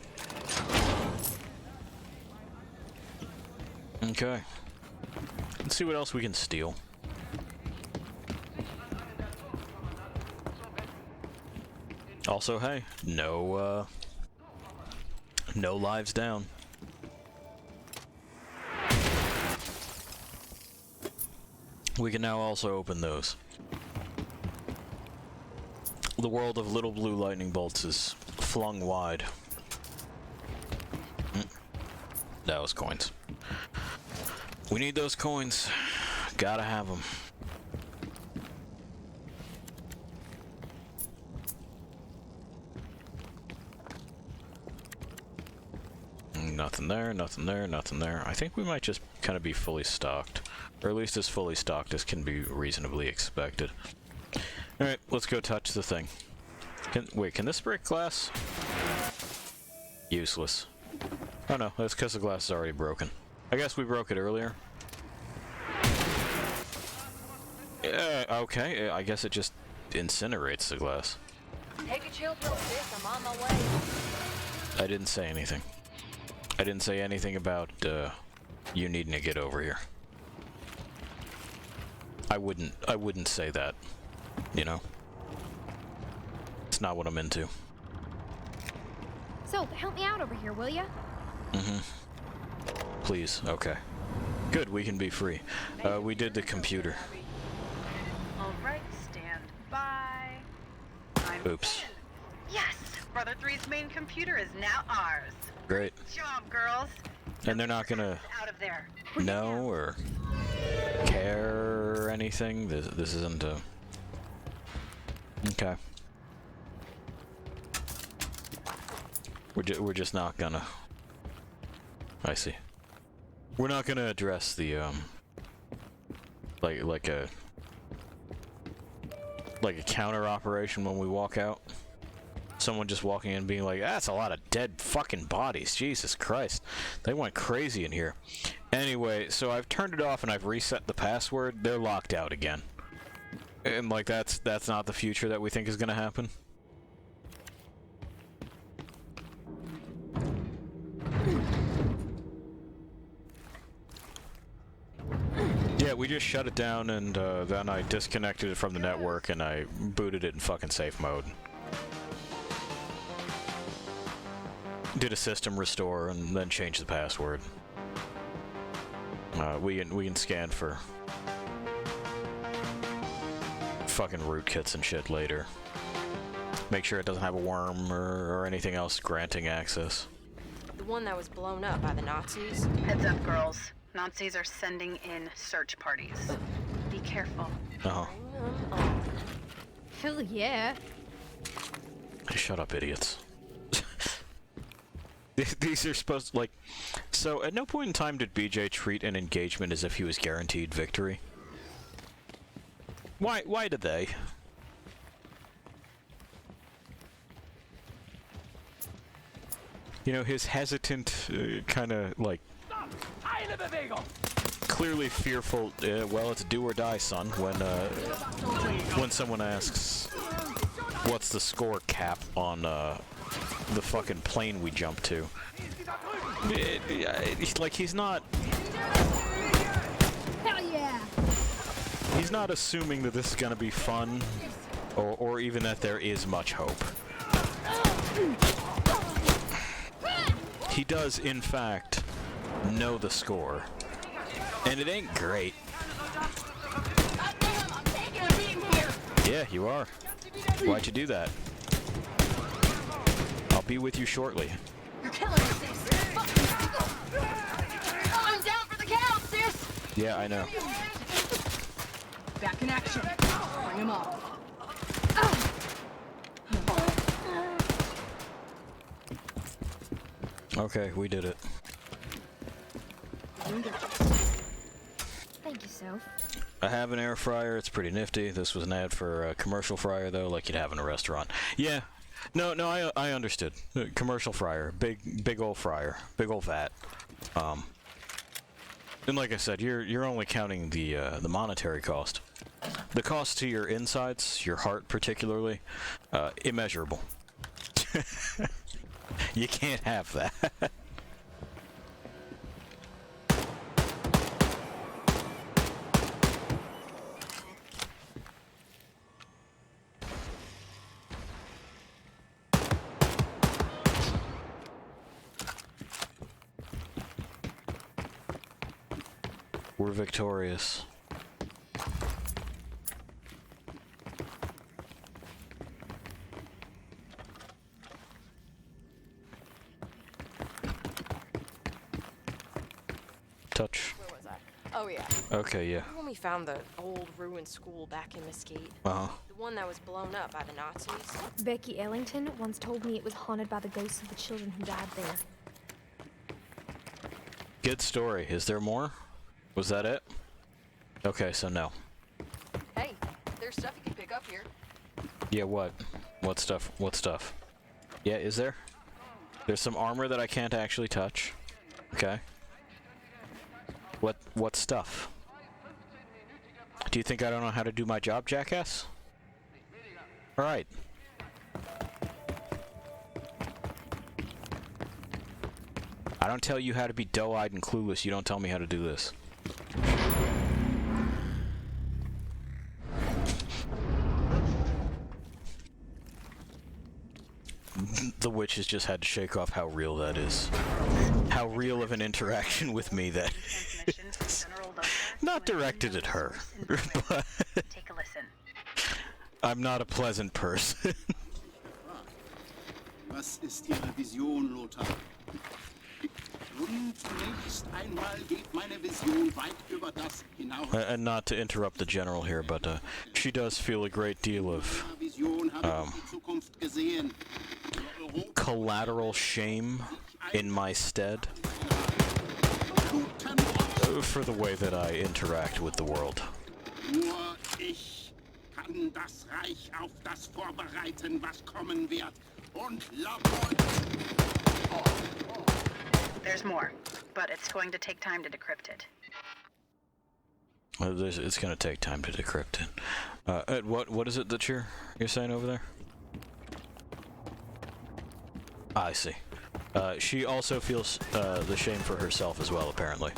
Okay. Let's see what else we can steal. Also, hey, no lives down. We can now also open those. The world of little blue lightning bolts is flung wide. That was coins. We need those coins. Gotta have them. Nothing there, nothing there, nothing there. I think we might just kind of be fully stocked. Or at least as fully stocked as can be reasonably expected. Alright, let's go touch the thing. Wait, can this break glass? Useless. Oh no, that's because the glass is already broken. I guess we broke it earlier. Okay, I guess it just incinerates the glass. Take a chill pill, sis. I'm on my way. I didn't say anything. I didn't say anything about you needing to get over here. I wouldn't say that, you know. It's not what I'm into. So, help me out over here, will ya? Please, okay. Good, we can be free. We did the computer. Alright, stand by. I'm Oops. in. Yes! Brother 3's main computer is now ours. Great. Good job, girls. And they're not gonna Out of there. know or care or anything? This isn't a... Okay. We're just not gonna... I see. We're not gonna address the, like a counter operation when we walk out. Someone just walking in being like, that's a lot of dead fucking bodies. Jesus Christ. They went crazy in here. Anyway, so I've turned it off and I've reset the password. They're locked out again. And like that's not the future that we think is gonna happen. Yeah, we just shut it down and then I disconnected it from the network and I booted it in fucking safe mode. Did a system restore and then changed the password. We can scan for fucking rootkits and shit later. Make sure it doesn't have a worm or anything else granting access. The one that was blown up by the Nazis? Heads up, girls. Nazis are sending in search parties. Be careful. Uh-huh. Hell yeah. Hey, shut up, idiots. These are supposed to, like... So, at no point in time did BJ treat an engagement as if he was guaranteed victory. Why did they? You know, his hesitant, kind of, like... Clearly fearful, well, it's do or die, son, when someone asks, what's the score cap on, the fucking plane we jumped to? Like, he's not... Hell yeah. He's not assuming that this is gonna be fun, or even that there is much hope. He does, in fact, know the score. And it ain't great. Yeah, you are. Why'd you do that? I'll be with you shortly. You're killing me, sis. Oh, I'm down for the count, sis. Yeah, I know. Back in action. Bring him up. Okay, we did it. Thank you, Soph. I have an air fryer. It's pretty nifty. This was an ad for a commercial fryer, though, like you'd have in a restaurant. Yeah. No, I understood. Commercial fryer. Big old fryer. Big old vat. And like I said, you're only counting the monetary cost. The cost to your insides, your heart particularly, immeasurable. You can't have that. We're victorious. Touch. Where was I? Oh, yeah. Okay, yeah. When we found the old ruined school back in Mesquite. Uh-huh. The one that was blown up by the Nazis. Becky Ellington once told me it was haunted by the ghosts of the children who died there. Good story. Is there more? Was that it? Okay, so no. Hey, there's stuff you can pick up here. Yeah, what? What stuff? What stuff? Yeah, is there? There's some armor that I can't actually touch. Okay. What stuff? Do you think I don't know how to do my job, jackass? Alright. I don't tell you how to be doe-eyed and clueless, you don't tell me how to do this. The witch has just had to shake off how real that is. How real of an interaction with me that is. Not directed at her, but Take a listen. I'm not a pleasant person. Was ist Ihre Vision, Lothar? Und zunächst einmal geht meine Vision weit über das hinaus. And not to interrupt the general here, but she does feel a great deal of collateral shame in my stead for the way that I interact with the world. Nur ich kann das Reich auf das vorbereiten, was kommen wird. Und There's more, but it's going to take time to decrypt it. It's going to take time to decrypt it. Ed, what is it that you're saying over there? I see. She also feels the shame for herself as well, apparently,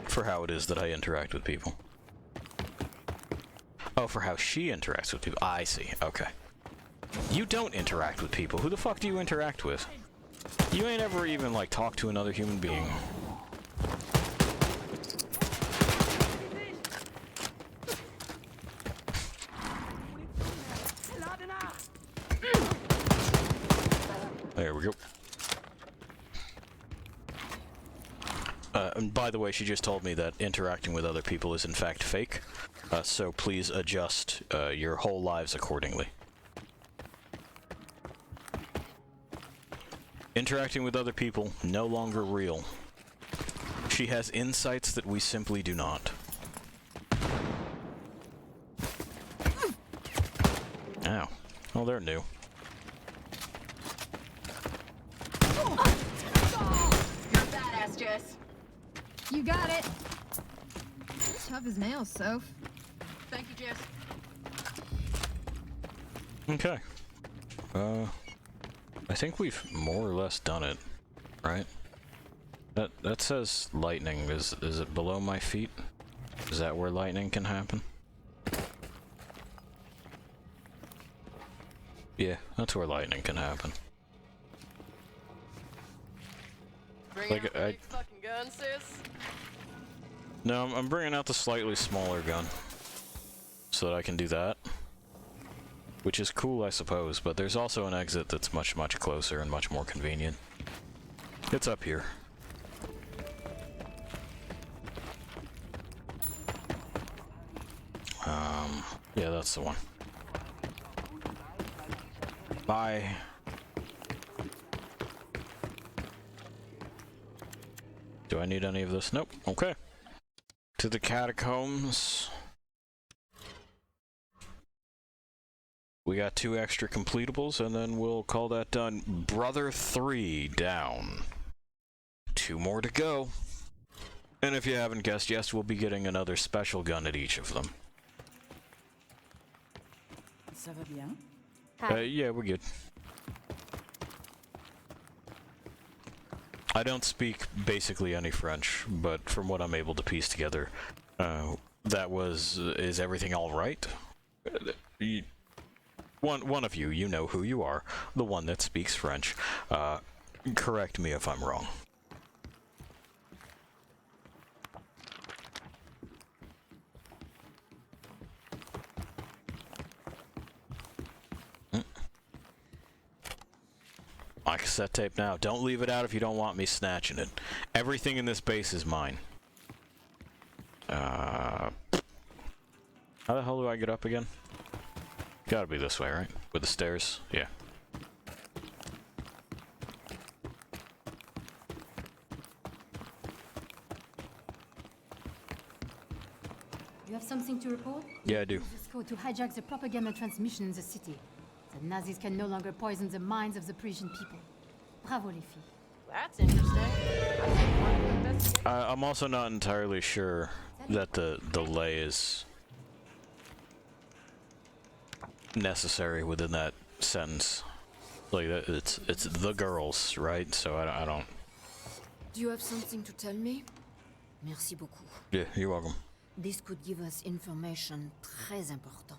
for how it is that I interact with people. Oh, for how she interacts with people. I see. Okay. You don't interact with people. Who the fuck do you interact with? You ain't ever even, like, talked to another human being. There we go. And by the way, she just told me that interacting with other people is in fact fake, so please adjust your whole lives accordingly. Interacting with other people, no longer real. She has insights that we simply do not. Ow. Oh, they're new. You're a badass, Jess. You got it. Tough as nails, Soph. Thank you, Jess. Okay. I think we've more or less done it, right? That says lightning. Is it below my feet? Is that where lightning can happen? Yeah, that's where lightning can happen. Bring out the big fucking gun, sis. No, I'm bringing out the slightly smaller gun so that I can do that. Which is cool, I suppose, but there's also an exit that's much, much closer and much more convenient. It's up here. Yeah, that's the one. Bye. Do I need any of this? Nope. Okay. To the catacombs. We got 2 extra completables, and then we'll call that done. Brother 3 down. 2 more to go. And if you haven't guessed, yes, we'll be getting another special gun at each of them. Ça va bien? Yeah, we're good. I don't speak basically any French, but from what I'm able to piece together, is everything all right? One of you, you know who you are, the one that speaks French. Correct me if I'm wrong. My cassette tape now. Don't leave it out if you don't want me snatching it. Everything in this base is mine. How the hell do I get up again? Gotta be this way, right? With the stairs? Yeah. You have something to report? Yeah, I do. Use this code to hijack the propaganda transmission in the city. The Nazis can no longer poison the minds of the Parisian people. Bravo, les filles. That's interesting. I'm also not entirely sure that the delay is necessary within that sentence. Like it's the girls, right? So I don't. Do you have something to tell me? Merci beaucoup. Yeah, you're welcome. This could give us information très important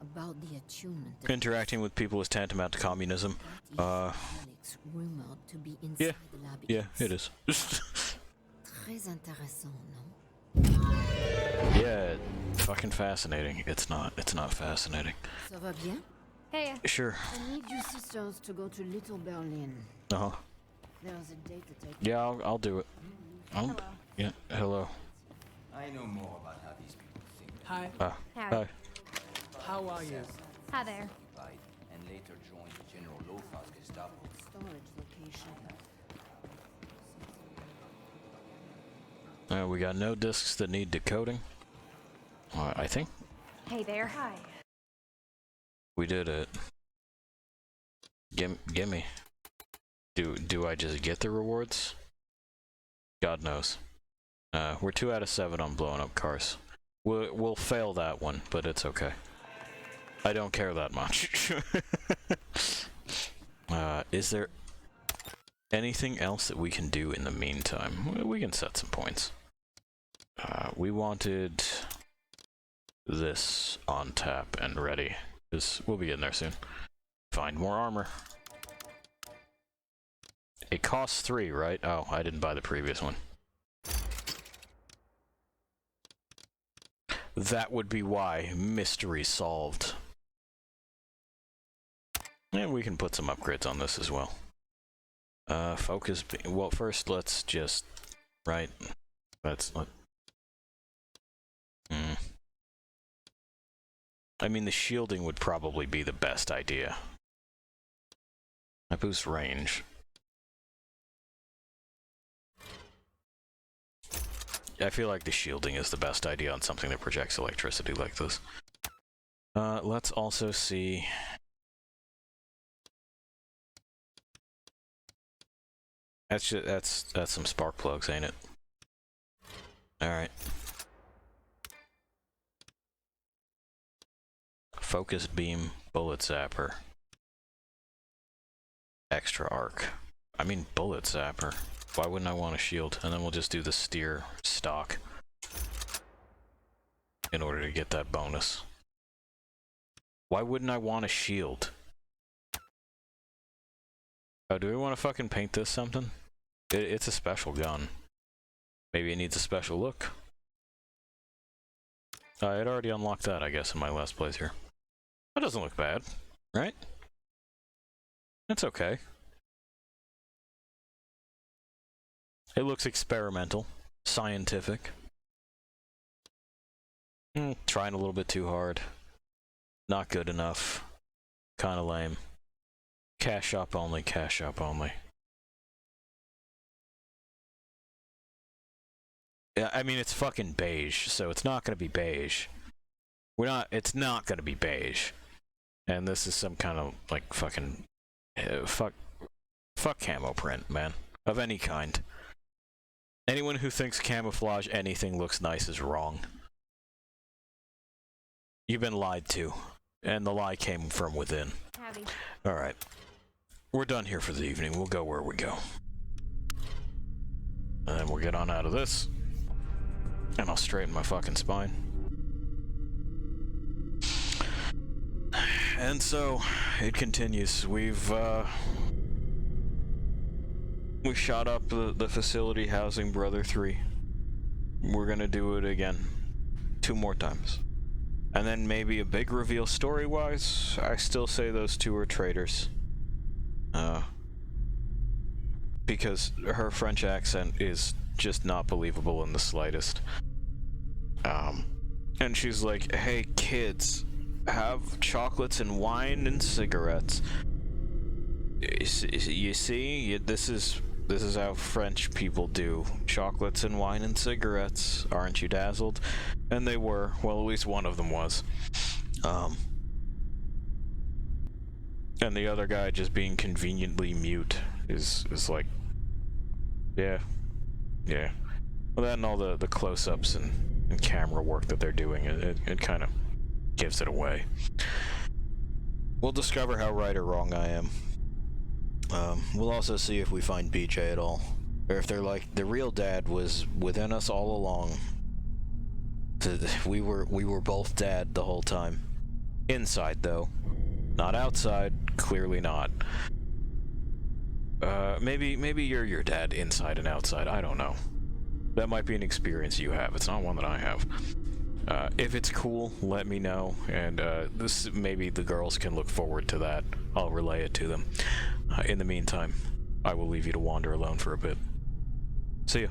about the attunement. Interacting with people is tantamount to communism. Alex rumored to be inside the lab. Yeah, it is. Très intéressant, no? Yeah, fucking fascinating. It's not fascinating. Ça va bien? Hey, Sure. I need you sisters to go to Little Berlin. Uh-huh. There's a date to take. Yeah, I'll do it. hello. Yeah, hello. I know more about how these people think. Hi. Howdy. Hi. How are you? Hi there. And later joined General Lothar's Gestapo. Storage location. We got no discs that need decoding. I think Hey there. Hi. we did it. Gimme. Do I just get the rewards? God knows. We're 2 out of 7 on blowing up cars. We'll fail that one, but it's okay. I don't care that much. Is there anything else that we can do in the meantime? We can set some points. We wanted this on tap and ready, because we'll be getting there soon. Find more armor. It costs 3, right? Oh, I didn't buy the previous one. That would be why. Mystery solved. And we can put some upgrades on this as well. Focus. Well, first let's just right. I mean, the shielding would probably be the best idea. I boost range. I feel like the shielding is the best idea on something that projects electricity like this. Let's also see. That's some spark plugs, ain't it? All right. Focus beam, bullet zapper, extra arc. I mean, bullet zapper. Why wouldn't I want a shield? And then we'll just do the steer stock in order to get that bonus. Why wouldn't I want a shield? Oh, do we want to fucking paint this something? It's a special gun. Maybe it needs a special look. I had already unlocked that, I guess, in my last playthrough. That doesn't look bad, right? That's okay. It looks experimental, scientific. Trying a little bit too hard. Not good enough. Kinda lame. Cash shop only, cash shop only. Yeah, I mean, it's fucking beige, so it's not gonna be beige. It's not gonna be beige. And this is some kind of, like, fucking, fuck camo print, man. Of any kind. Anyone who thinks camouflage anything looks nice is wrong. You've been lied to. And the lie came from within. Alright. We're done here for the evening. We'll go where we go. And then we'll get on out of this. And I'll straighten my fucking spine. And so, it continues. We shot up the facility housing Brother 3. We're gonna do it again. 2 more times. And then maybe a big reveal story-wise. I still say those 2 are traitors. Because her French accent is just not believable in the slightest. And she's like, hey kids, have chocolates and wine and cigarettes. You see, this is how French people do. Chocolates and wine and cigarettes. Aren't you dazzled? And they were. Well, at least one of them was. And the other guy just being conveniently mute is like, yeah. Well, that and all the close-ups and camera work that they're doing, it kind of gives it away. We'll discover how right or wrong I am. We'll also see if we find BJ at all. Or if they're like, the real dad was within us all along. We were both dad the whole time. Inside, though. Not outside. Clearly not. Maybe you're your dad inside and outside. I don't know. That might be an experience you have. It's not one that I have. If it's cool, let me know. And maybe the girls can look forward to that. I'll relay it to them. In the meantime, I will leave you to wander alone for a bit. See ya.